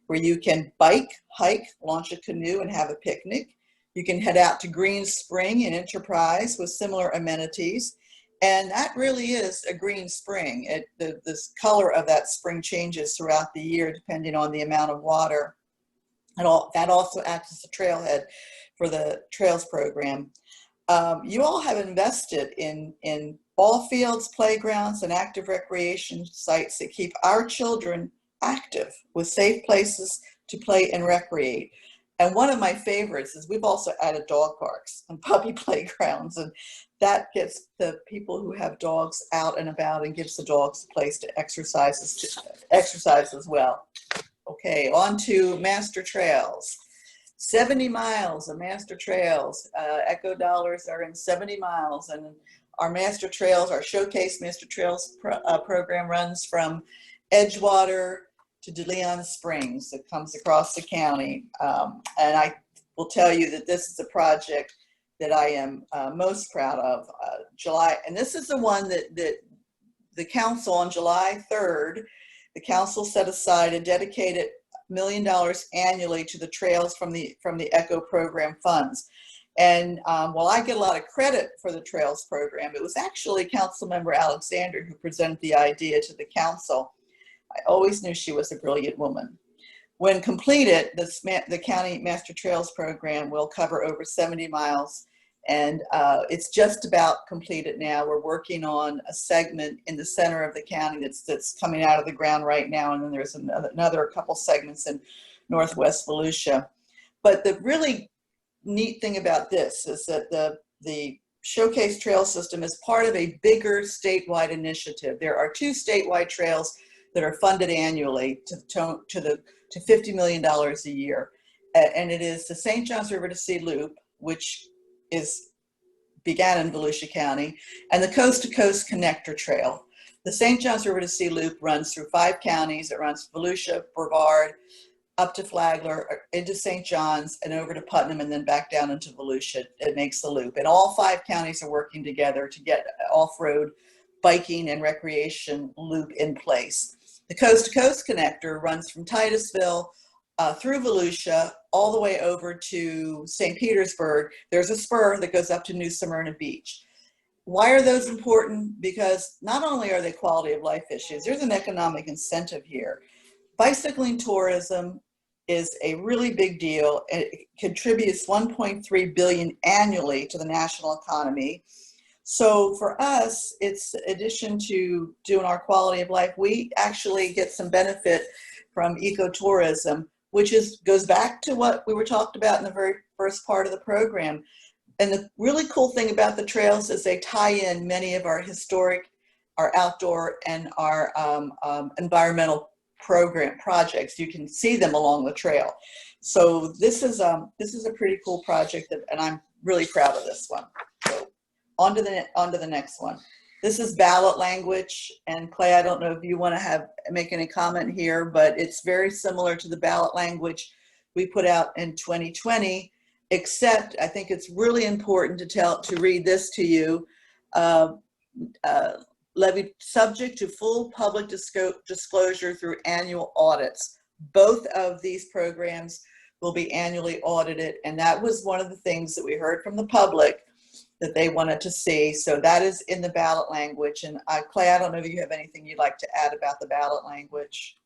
where you can bike, hike, launch a canoe, and have a picnic. You can head out to Green Spring and Enterprise with similar amenities. And that really is a green spring. The color of that spring changes throughout the year depending on the amount of water. And that also acts as a trailhead for the trails program. You all have invested in ball fields, playgrounds, and active recreation sites that keep our children active with safe places to play and recreate. And one of my favorites is we've also added dog parks and puppy playgrounds, and that gets the people who have dogs out and about and gives the dogs a place to exercise as well. Okay, on to Master Trails. 70 miles of Master Trails. Echo dollars are in 70 miles, and our Master Trails, our Showcase Master Trails program runs from Edgewater to DeLeon Springs. That comes across the county. And I will tell you that this is a project that I am most proud of. And this is the one that the council on July 3rd, the council set aside a dedicated $1 million annually to the trails from the ECHO program funds. And while I get a lot of credit for the trails program, it was actually Councilmember Alexander who presented the idea to the council. I always knew she was a brilliant woman. When completed, the County Master Trails program will cover over 70 miles, and it's just about completed now. We're working on a segment in the center of the county that's coming out of the ground right now, and then there's another couple segments in northwest Volusia. But the really neat thing about this is that the Showcase Trail System is part of a bigger statewide initiative. There are 2 statewide trails that are funded annually to $50 million a year. And it is the St. Johns River to Sea Loop, which began in Volusia County, and the Coast to Coast Connector Trail. The St. Johns River to Sea Loop runs through 5 counties. It runs Volusia, Brevard, up to Flagler, into St. John's, and over to Putnam, and then back down into Volusia. It makes the loop. And all 5 counties are working together to get off-road biking and recreation loop in place. The Coast to Coast Connector runs from Titusville through Volusia all the way over to St. Petersburg. There's a spur that goes up to New Smyrna Beach. Why are those important? Because not only are they quality of life issues, there's an economic incentive here. Bicycling tourism is a really big deal. It contributes $1.3 billion annually to the national economy. So for us, it's in addition to doing our quality of life, we actually get some benefit from ecotourism, which goes back to what we were talked about in the very first part of the program. And the really cool thing about the trails is they tie in many of our historic, our outdoor, and our environmental projects. You can see them along the trail. So this is a pretty cool project, and I'm really proud of this one. So on to the next one. This is ballot language, and Clay, I don't know if you want to make any comment here, but it's very similar to the ballot language we put out in 2020, except I think it's really important to read this to you. Levied subject to full public disclosure through annual audits. Both of these programs will be annually audited, and that was one of the things that we heard from the public that they wanted to see. So that is in the ballot language. And Clay, I don't know if you have anything you'd like to add about the ballot language.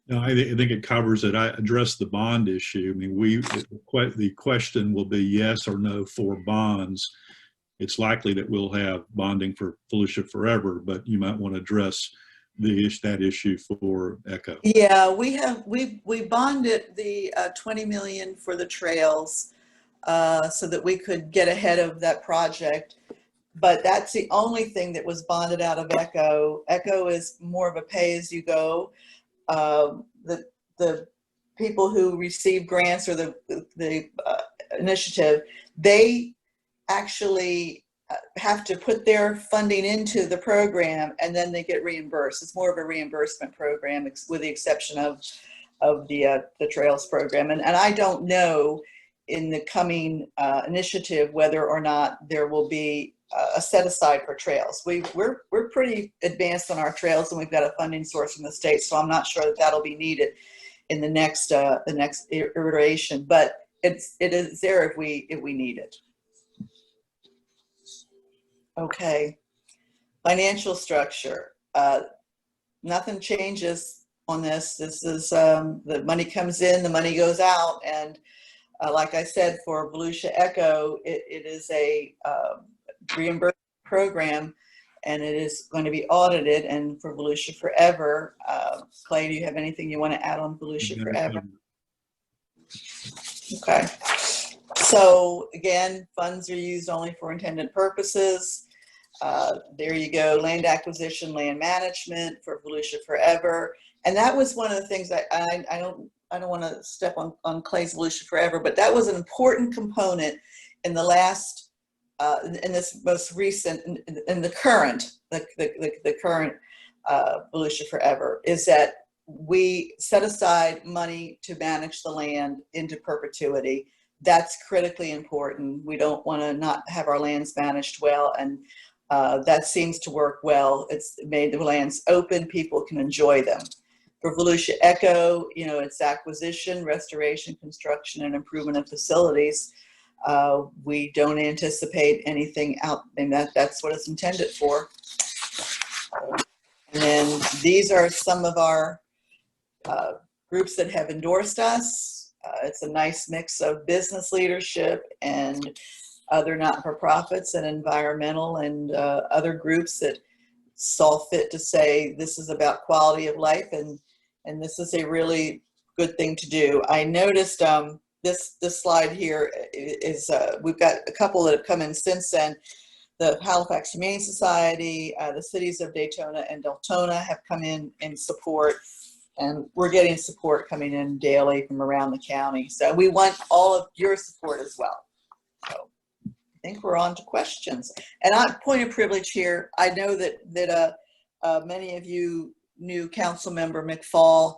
No, I think it covers it. I addressed the bond issue. I mean, the question will be yes or no for bonds. It's likely that we'll have bonding for Volusia Forever, but you might want to address that issue for ECHO. Yeah, we bonded the $20 million for the trails so that we could get ahead of that project. but that's the only thing that was bonded out of ECHO. ECHO is more of a pay-as-you-go. The people who receive grants or the initiative, they actually have to put their funding into the program and then they get reimbursed. It's more of a reimbursement program, with the exception of the Trails program. And I don't know in the coming initiative whether or not there will be a set aside for trails. We're pretty advanced on our trails, and we've got a funding source from the state, so I'm not sure that that'll be needed in the next iteration. But it is there if we need it. Okay, financial structure. Nothing changes on this. This is the money comes in, the money goes out, and like I said, for Volusia ECHO, it is a reimbursement program, and it is going to be audited. And for Volusia Forever, Clay, do you have anything you want to add on Volusia Forever? Okay. So again, funds are used only for intended purposes. There you go, land acquisition, land management for Volusia Forever. And that was one of the things that I don't want to step on Clay's Volusia Forever, but that was an important component in the last, in this most recent, in the current, the current Volusia Forever, is that we set aside money to manage the land into perpetuity. That's critically important. We don't want to not have our lands managed well, and that seems to work well. It's made the lands open, people can enjoy them. For Volusia ECHO, it's acquisition, restoration, construction, and improvement of facilities. We don't anticipate anything out, and that's what it's intended for. And then these are some of our groups that have endorsed us. It's a nice mix of business leadership and other not-for-profits and environmental and other groups that saw fit to say this is about quality of life, and this is a really good thing to do. I noticed this slide here is we've got a couple that have come in since then. The Halifax Humane Society, the cities of Daytona and Deltona have come in support, and we're getting support coming in daily from around the county. So we want all of your support as well. So I think we're on to questions. And on point of privilege here, I know that many of you knew Councilmember McFall.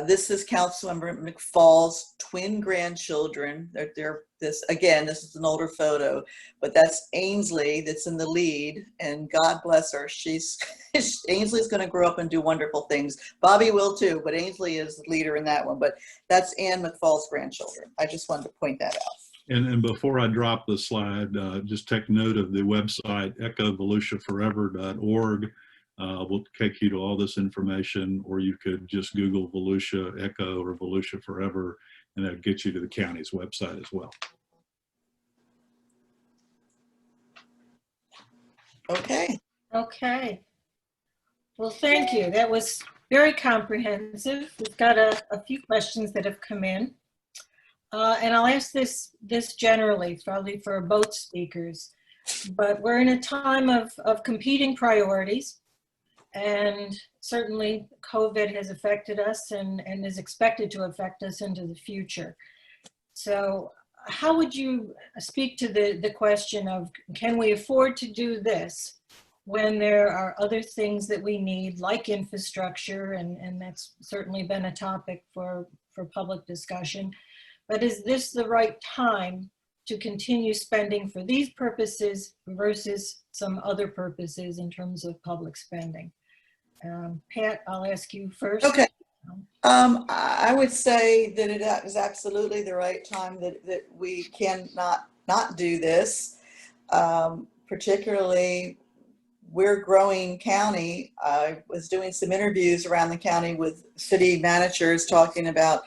This is Councilmember McFall's twin grandchildren. This is an older photo, but that's Ainsley that's in the lead, and God bless her. Ainsley's going to grow up and do wonderful things. Bobby will too, but Ainsley is the leader in that one. But that's Ann McFall's grandchildren. I just wanted to point that out. And before I drop the slide, just take note of the website, echovolusiaforever.org. We'll take you to all this information, or you could just Google Volusia ECHO or Volusia Forever, and that'll get you to the county's website as well. Okay. Okay. Well, thank you. That was very comprehensive. We've got a few questions that have come in. And I'll ask this generally, probably for both speakers, but we're in a time of competing priorities, and certainly COVID has affected us and is expected to affect us into the future. So how would you speak to the question of, can we afford to do this when there are other things that we need, like infrastructure, and that's certainly been a topic for public discussion. But is this the right time to continue spending for these purposes versus some other purposes in terms of public spending? Pat, I'll ask you first. Okay. I would say that it is absolutely the right time that we can not do this. Particularly, we're growing county. I was doing some interviews around the county with city managers talking about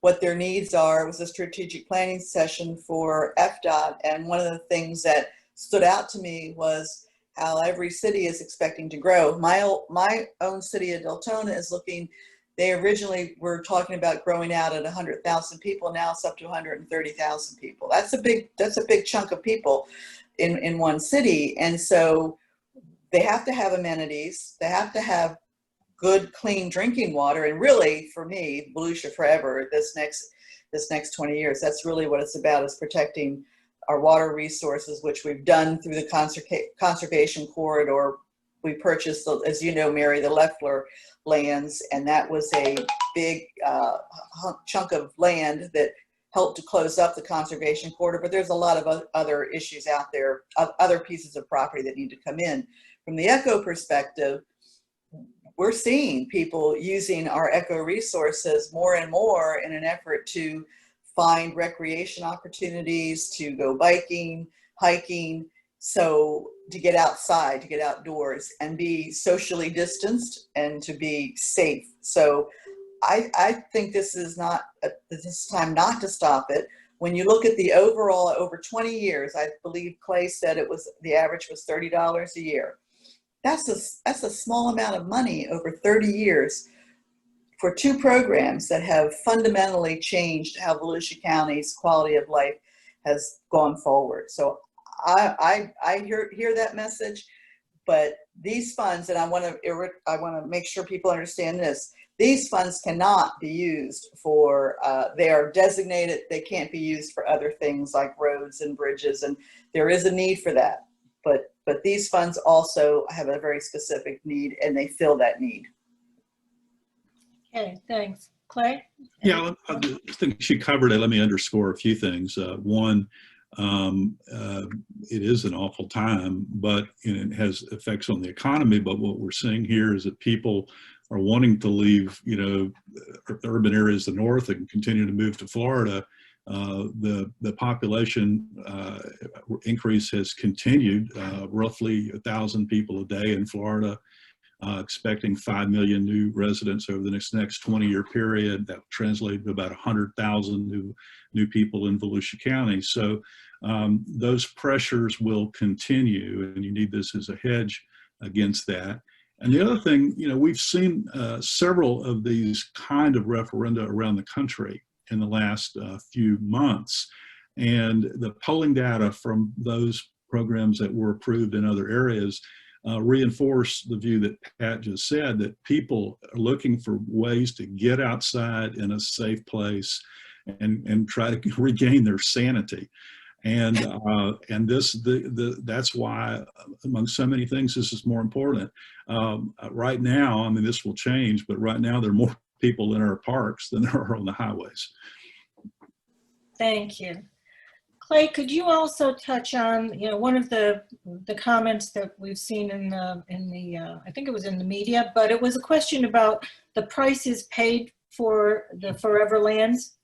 what their needs are. It was a strategic planning session for FDOT, and one of the things that stood out to me was how every city is expecting to grow. My own city of Deltona is looking, they originally were talking about growing out at 100,000 people. Now it's up to 130,000 people. That's a big chunk of people. in one city. And so they have to have amenities. They have to have good, clean drinking water. And really, for me, Volusia Forever, this next 20 years, that's really what it's about, is protecting our water resources, which we've done through the conservation corridor. We purchased, as you know, Mary, the Leffler lands, and that was a big chunk of land that helped to close up the conservation corridor. But there's a lot of other issues out there, other pieces of property that need to come in. From the eco perspective, we're seeing people using our eco resources more and more in an effort to find recreation opportunities, to go biking, hiking, so to get outside, to get outdoors and be socially distanced and to be safe. So I think this is time not to stop it. When you look at the overall, over 20 years, I believe Clay said the average was $30 a year. That's a small amount of money over 30 years for two programs that have fundamentally changed how Volusia County's quality of life has gone forward. So I hear that message, but these funds, and I want to make sure people understand this, these funds cannot be used for, they are designated, they can't be used for other things like roads and bridges, and there is a need for that. But these funds also have a very specific need, and they fill that need. Okay, thanks. Clay? Yeah, I think she covered it. Let me underscore a few things. One, it is an awful time, but it has effects on the economy. But what we're seeing here is that people are wanting to leave, urban areas of the north and continue to move to Florida. The population increase has continued, roughly 1,000 people a day in Florida, expecting 5 million new residents over the next 20-year period. That will translate to about 100,000 new people in Volusia County. So those pressures will continue, and you need this as a hedge against that. And the other thing, we've seen several of these kind of referenda around the country in the last few months. And the polling data from those programs that were approved in other areas reinforce the view that Pat just said, that people are looking for ways to get outside in a safe place and try to regain their sanity. And that's why, among so many things, this is more important. Right now, this will change, but right now there are more people in our parks than there are on the highways. Thank you. Clay, could you also touch on, one of the comments that we've seen in the I think it was in the media, but it was a question about the prices paid for the Forever lands.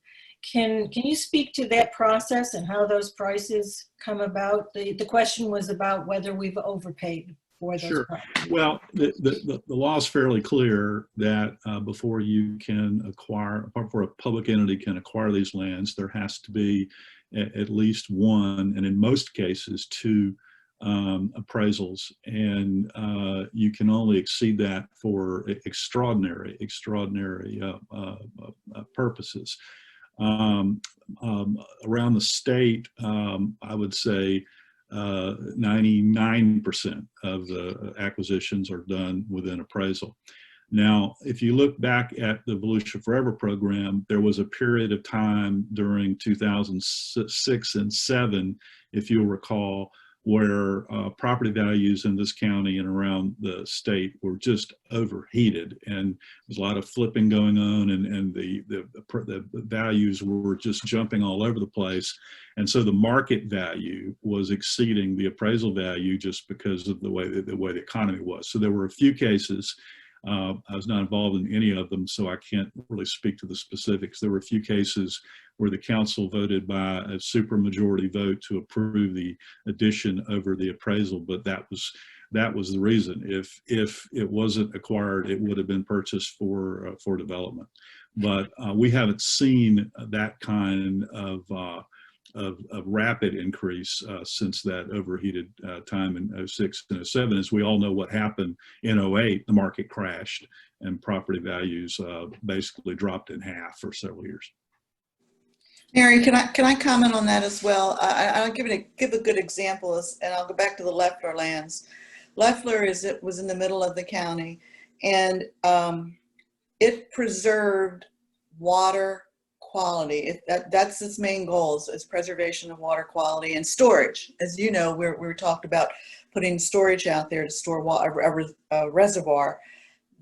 Can you speak to that process and how those prices come about? The question was about whether we've overpaid for those. Sure. Prices. Well, the law is fairly clear that before you can acquire, before a public entity can acquire these lands, there has to be at least one, and in most cases, two appraisals, and you can only exceed that for extraordinary purposes. Around the state, I would say 99% of the acquisitions are done within appraisal. Now, if you look back at the Volusia Forever program, there was a period of time during 2006 and 2007, if you'll recall, where property values in this county and around the state were just overheated, and there's a lot of flipping going on, and the values were just jumping all over the place. And so the market value was exceeding the appraisal value just because of the way the economy was. So there were a few cases. I was not involved in any of them, so I can't really speak to the specifics. There were a few cases where the council voted by a supermajority vote to approve the addition over the appraisal, but that was the reason. If it wasn't acquired, it would have been purchased for development. But we haven't seen that kind of rapid increase since that overheated time in 06 and 07. As we all know what happened in 08, the market crashed and property values basically dropped in half for several years. Mary, can I comment on that as well? I'll give a good example, and I'll go back to the Leffler lands. Leffler was in the middle of the county, and it preserved water quality. That's its main goals, is preservation of water quality and storage. As you know, we talked about putting storage out there to store water, a reservoir.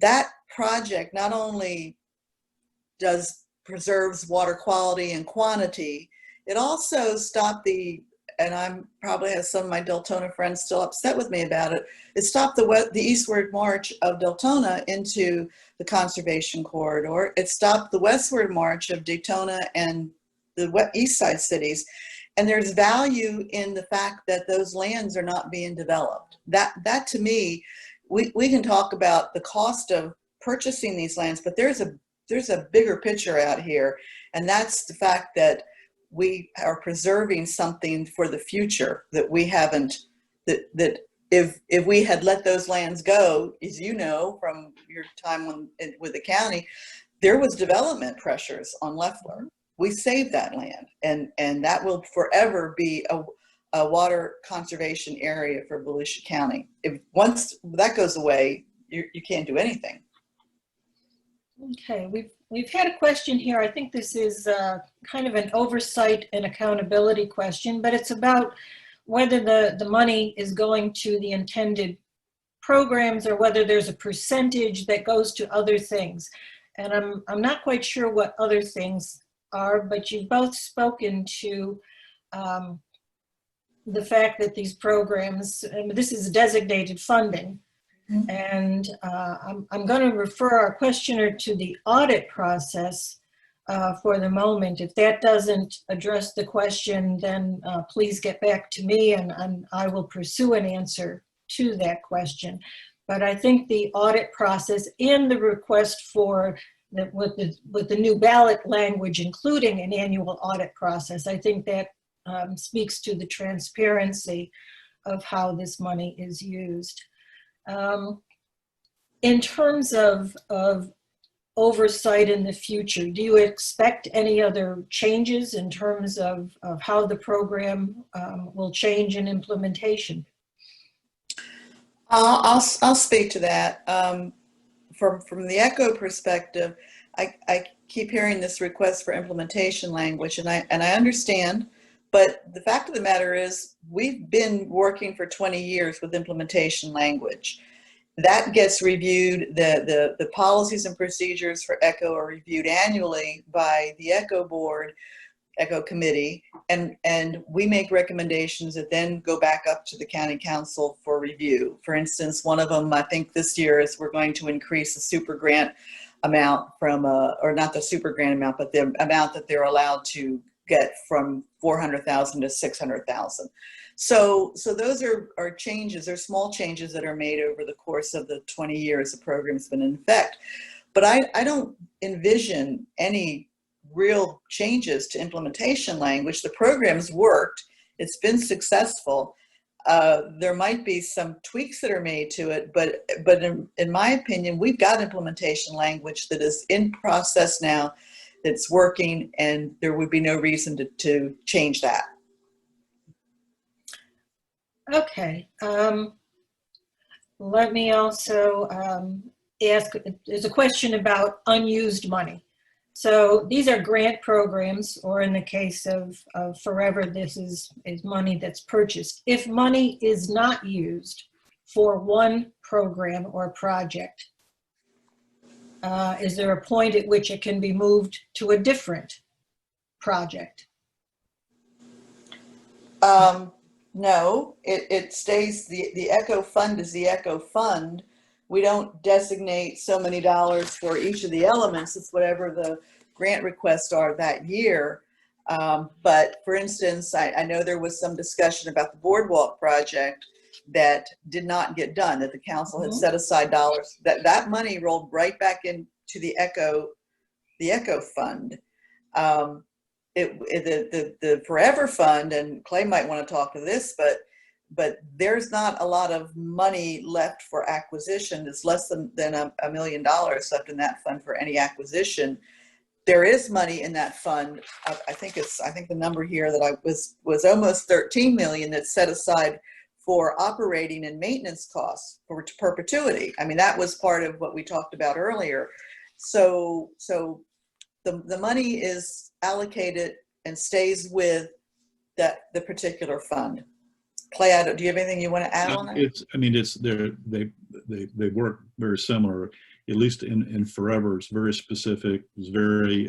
That project not only preserves water quality and quantity, it also stopped and I'm probably have some of my Deltona friends still upset with me about it, it stopped the eastward march of Deltona into the conservation corridor. It stopped the westward march of Daytona and the east side cities. And there's value in the fact that those lands are not being developed. That to me, we can talk about the cost of purchasing these lands, but there's a bigger picture out here, and that's the fact that we are preserving something for the future that we haven't, that if we had let those lands go, as you know from your time with the county, there was development pressures on Leffler. We saved that land, and that will forever be a water conservation area for Volusia County. If once that goes away, you can't do anything. Okay, we've had a question here. I think this is kind of an oversight and accountability question, but it's about whether the money is going to the intended programs or whether there's a percentage that goes to other things. And I'm not quite sure what other things are, but you've both spoken to the fact that these programs, and this is designated funding. And I'm going to refer our questioner to the audit process for the moment. If that doesn't address the question, then please get back to me and I will pursue an answer to that question. But I think the audit process and the request for with the new ballot language, including an annual audit process, I think that speaks to the transparency of how this money is used. In terms of oversight in the future, do you expect any other changes in terms of how the program will change in implementation? I'll speak to that. From the ECHO perspective, I keep hearing this request for implementation language, and I understand. But the fact of the matter is, we've been working for 20 years with implementation language. That gets reviewed, the policies and procedures for ECHO are reviewed annually by the ECHO board, ECHO committee, and we make recommendations that then go back up to the county council for review. For instance, one of them, I think this year, is we're going to increase the super grant amount from, or not the super grant amount, but the amount that they're allowed to get from 400,000 to 600,000. So those are changes, they're small changes that are made over the course of the 20 years the program's been in effect. But I don't envision any real changes to implementation language. The program's worked, it's been successful. There might be some tweaks that are made to it, but in my opinion, we've got implementation language that is in process now, that's working, and there would be no reason to change that. Okay. Let me also ask, there's a question about unused money. So these are grant programs, or in the case of Forever, this is money that's purchased. If money is not used for one program or project, is there a point at which it can be moved to a different project? No, it stays, the ECHO fund is the ECHO fund. We don't designate so many dollars for each of the elements. It's whatever the grant requests are that year. But for instance, I know there was some discussion about the boardwalk project that did not get done, that the council had set aside dollars, that money rolled right back into the ECHO fund. The Forever fund, and Clay might want to talk to this, but there's not a lot of money left for acquisition. It's less than $1 million left in that fund for any acquisition. there is money in that fund. I think the number here that I was almost 13 million that's set aside for operating and maintenance costs for perpetuity. I mean, that was part of what we talked about earlier. So the money is allocated and stays with the particular fund. Clay, do you have anything you want to add on that? They work very similar. At least in Forever, it's very specific. It's very,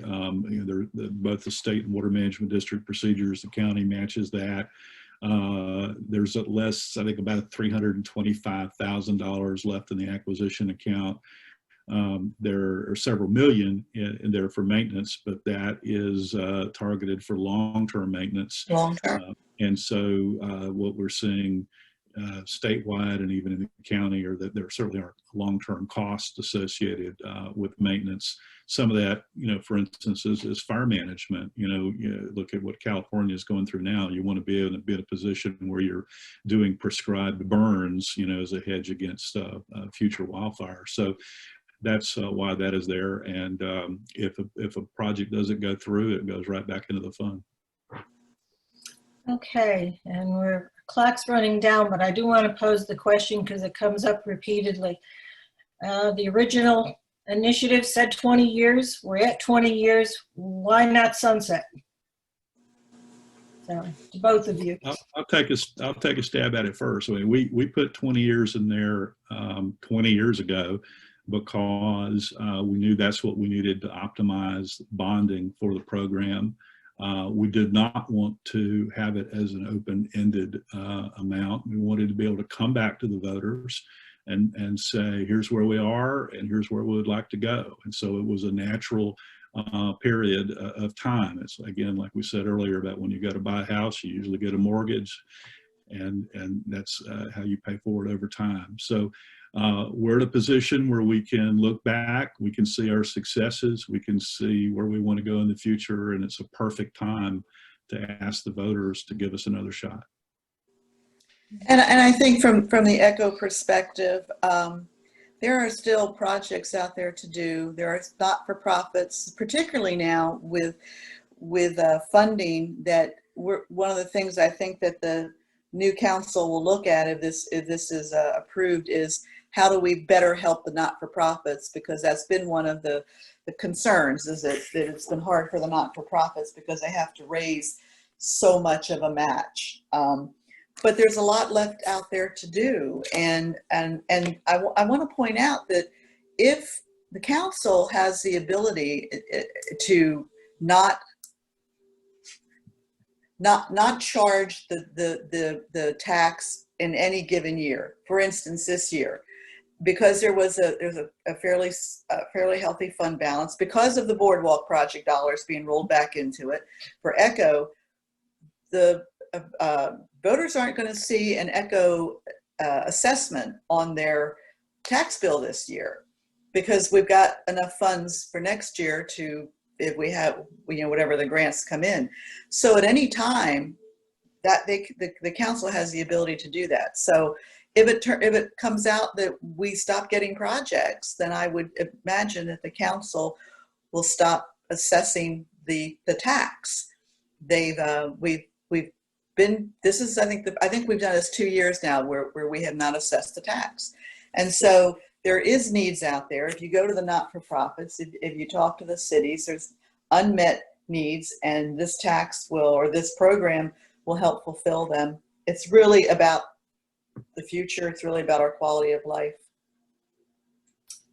both the state and water management district procedures, the county matches that. There's at less, I think about $325,000 left in the acquisition account. There are several million in there for maintenance, but that is targeted for long-term maintenance. Long-term. And so what we're seeing statewide and even in the county are that there certainly are long-term costs associated with maintenance. Some of that, for instance, is fire management. You look at what California is going through now. You want to be able to be in a position where you're doing prescribed burns, as a hedge against future wildfires. So that's why that is there. And if a project doesn't go through, it goes right back into the fund. Okay, and clock's running down, but I do want to pose the question because it comes up repeatedly. The original initiative said 20 years. We're at 20 years. Why not sunset? So, to both of you. I'll take a stab at it first. I mean, we put 20 years in there 20 years ago because we knew that's what we needed to optimize bonding for the program. We did not want to have it as an open-ended amount. We wanted to be able to come back to the voters and say, here's where we are and here's where we would like to go. And so it was a natural period of time. It's, again, like we said earlier about when you go to buy a house, you usually get a mortgage, and that's how you pay for it over time. So we're in a position where we can look back, we can see our successes, we can see where we want to go in the future, and it's a perfect time to ask the voters to give us another shot. And I think from the ECHO perspective, there are still projects out there to do. There are not-for-profits, particularly now with funding, that one of the things I think that the new council will look at if this is approved is how do we better help the not-for-profits, because that's been one of the concerns, is that it's been hard for the not-for-profits because they have to raise so much of a match. But there's a lot left out there to do. And I want to point out that if the council has the ability to not charge the tax in any given year, for instance, this year, because there's a fairly healthy fund balance because of the boardwalk project dollars being rolled back into it for ECHO, the voters aren't going to see an ECHO assessment on their tax bill this year because we've got enough funds for next year to, if we have, whatever the grants come in. So at any time that the council has the ability to do that. So if it comes out that we stop getting projects, then I would imagine that the council will stop assessing the tax. I think we've done this 2 years now where we have not assessed the tax. And so there is needs out there. If you go to the not-for-profits, if you talk to the cities, there's unmet needs, and this tax this program will help fulfill them. It's really about the future. It's really about our quality of life.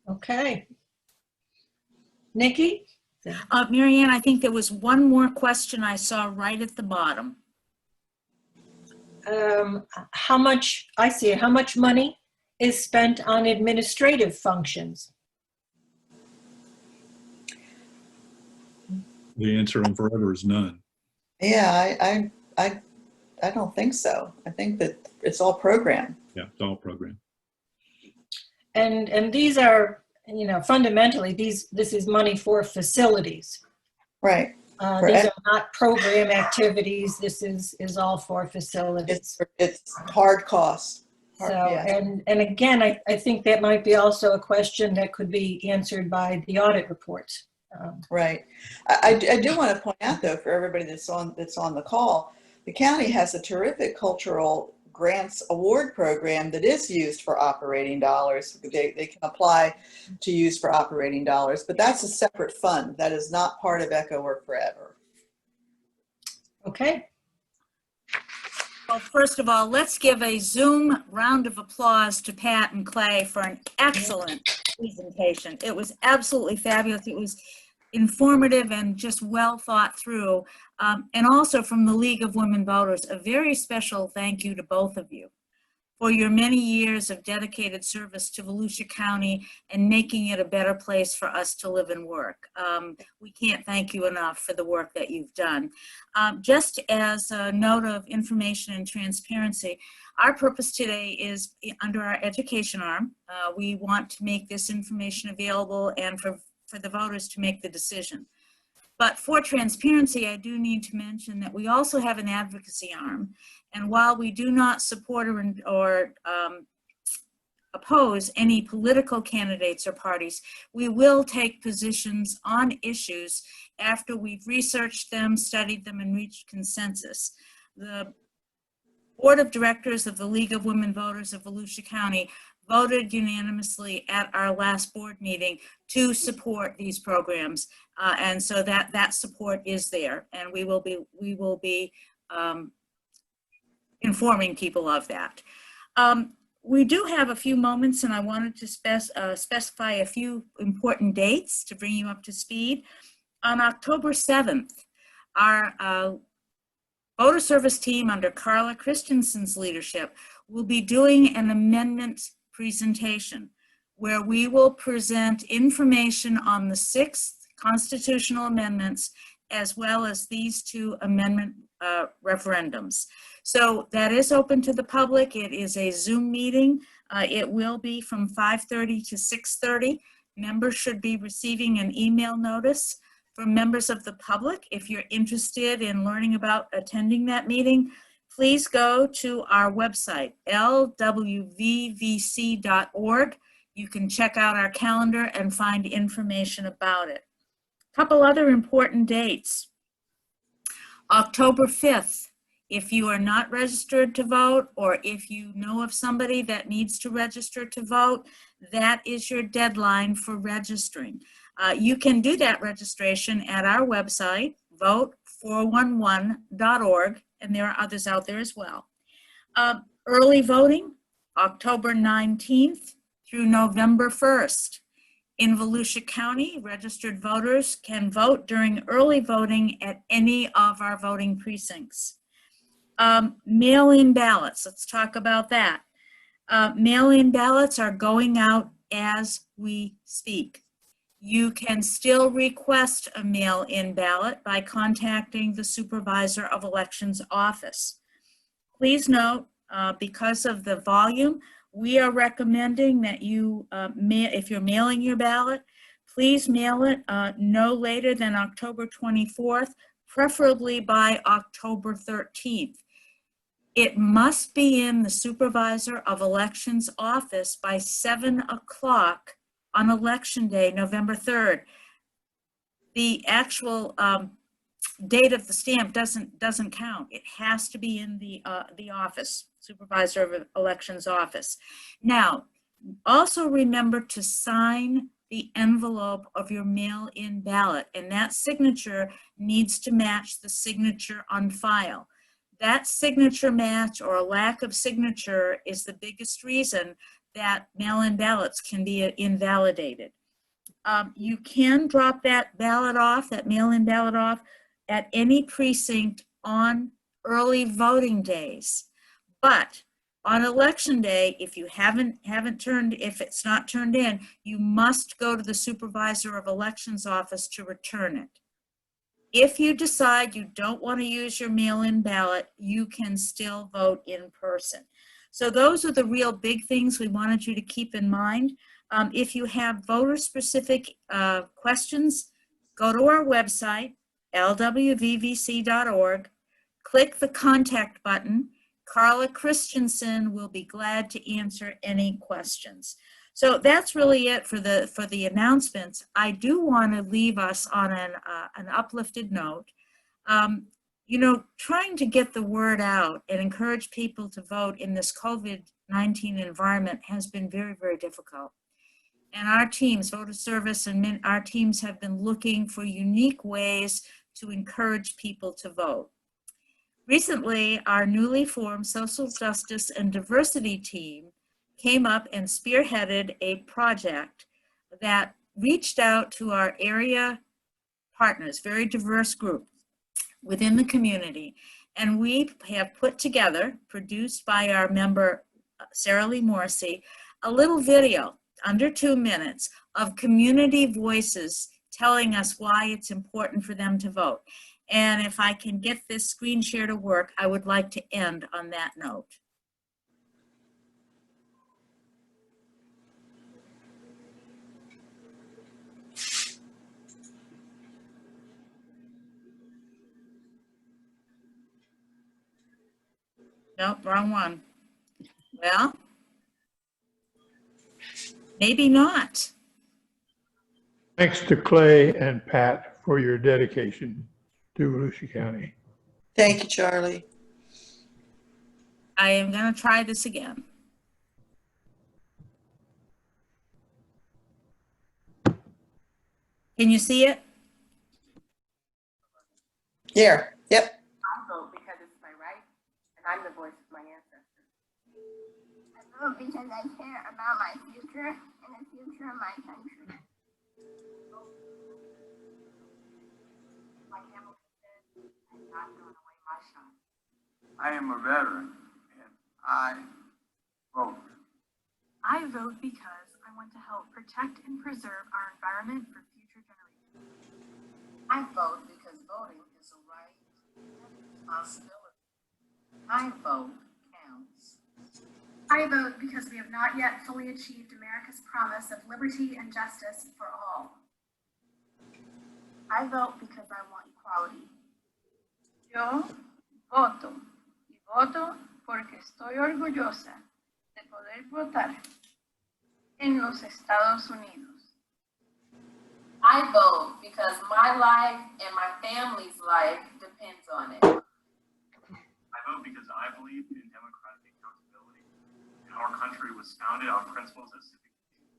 Okay. Nikki? Mary Ann, I think there was one more question I saw right at the bottom. How much money is spent on administrative functions? The answer on Forever is none. Yeah, I don't think so. I think that it's all program. Yeah, it's all program. And these are, fundamentally, this is money for facilities. Right. These are not program activities. This is all for facilities. It's hard costs. Yeah. And again, I think that might be also a question that could be answered by the audit reports. Right. I do want to point out, though, for everybody that's on the call, the county has a terrific cultural grants award program that is used for operating dollars. They can apply to use for operating dollars, but that's a separate fund. That is not part of Echo Work Forever. Okay. Well, first of all, let's give a Zoom round of applause to Pat and Clay for an excellent presentation. It was absolutely fabulous. It was informative and just well thought through. And also from the League of Women Voters, a very special thank you to both of you for your many years of dedicated service to Volusia County and making it a better place for us to live and work. We can't thank you enough for the work that you've done. Just as a note of information and transparency, our purpose today is under our education arm. We want to make this information available and for the voters to make the decision. But for transparency, I do need to mention that we also have an advocacy arm. And while we do not support or oppose any political candidates or parties, we will take positions on issues after we've researched them, studied them, and reached consensus. The Board of Directors of the League of Women Voters of Volusia County voted unanimously at our last board meeting to support these programs. And so that support is there, and we will be informing people of that. We do have a few moments, and I wanted to specify a few important dates to bring you up to speed. On October 7th, our voter service team under Carla Christensen's leadership will be doing an amendment presentation where we will present information on the 6 constitutional amendments as well as these 2 amendment referendums. So that is open to the public. It is a Zoom meeting. It will be from 5:30 to 6:30. Members should be receiving an email notice from members of the public. If you're interested in learning about attending that meeting, please go to our website, lwvvc.org. You can check out our calendar and find information about it. A couple other important dates. October 5th, if you are not registered to vote, or if you know of somebody that needs to register to vote, that is your deadline for registering. You can do that registration at our website, vote411.org, and there are others out there as well. Early voting, October 19th through November 1st. In Volusia County, registered voters can vote during early voting at any of our voting precincts. Mail-in ballots, let's talk about that. Mail-in ballots are going out as we speak. You can still request a mail-in ballot by contacting the Supervisor of Elections office. Please note, because of the volume, we are recommending that you, if you're mailing your ballot, please mail it no later than October 24th, preferably by October 13th. It must be in the Supervisor of Elections office by 7 o'clock on Election Day, November 3rd. The actual date of the stamp doesn't count. It has to be in the office, Supervisor of Elections office. Now, also remember to sign the envelope of your mail-in ballot, and that signature needs to match the signature on file. That signature match or a lack of signature is the biggest reason that mail-in ballots can be invalidated. You can drop that ballot off, that mail-in ballot off, at any precinct on early voting days. But on Election Day, if you if it's not turned in, you must go to the Supervisor of Elections office to return it. If you decide you don't want to use your mail-in ballot, you can still vote in person. So those are the real big things we wanted you to keep in mind. If you have voter-specific questions, go to our website, lwvvc.org, click the contact button. Carla Christensen will be glad to answer any questions. So that's really it for the announcements. I do want to leave us on an uplifted note. You know, trying to get the word out and encourage people to vote in this COVID-19 environment has been very, very difficult. And our teams, voter service and our teams have been looking for unique ways to encourage people to vote. Recently, our newly formed social justice and diversity team came up and spearheaded a project that reached out to our area partners, very diverse group within the community. And we have put together, produced by our member, Sarah Lee Morrissey, a little video under 2 minutes of community voices telling us why it's important for them to vote. And if I can get this screen share to work, I would like to end on that note. Nope, wrong one. Well, maybe not. Thanks to Clay and Pat for your dedication to Volusia County. Thank you, Charlie. I am going to try this again. Can you see it? Here, yep. I vote because it's my right, and I'm the voice of my ancestors. I vote because I care about my future and the future of my country. Like Hamilton said, I'm not throwing away my shot. I am a veteran, and I vote. I vote because I want to help protect and preserve our environment for future generations. I vote because voting is a right and a responsibility. My vote counts. I vote because we have not yet fully achieved America's promise of liberty and justice for all. I vote because I want equality. Yo voto y voto porque estoy orgullosa de poder votar en los Estados Unidos. I vote because my life and my family's life depends on it. I vote because I believe in democratic accountability. Our country was founded on principles of civic duty.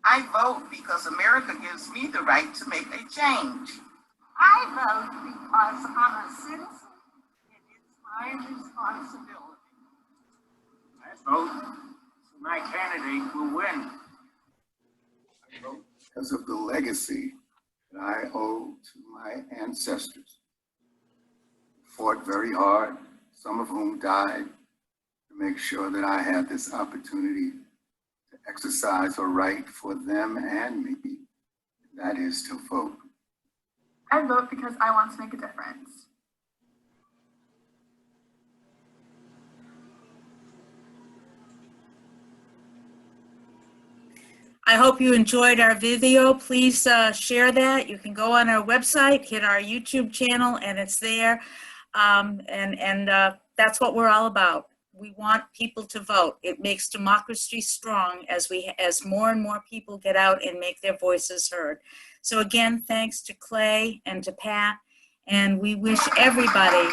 I vote because America gives me the right to make a change. I vote because I'm a citizen and it's my responsibility. I vote so my candidate will win. I vote because of the legacy that I owe to my ancestors. Fought very hard, some of whom died, to make sure that I had this opportunity to exercise a right for them and me, that is to vote. I vote because I want to make a difference. I hope you enjoyed our video. Please share that. You can go on our website, hit our YouTube channel, and it's there. That's what we're all about. We want people to vote. It makes democracy strong as more and more people get out and make their voices heard. So again, thanks to Clay and to Pat, and we wish everybody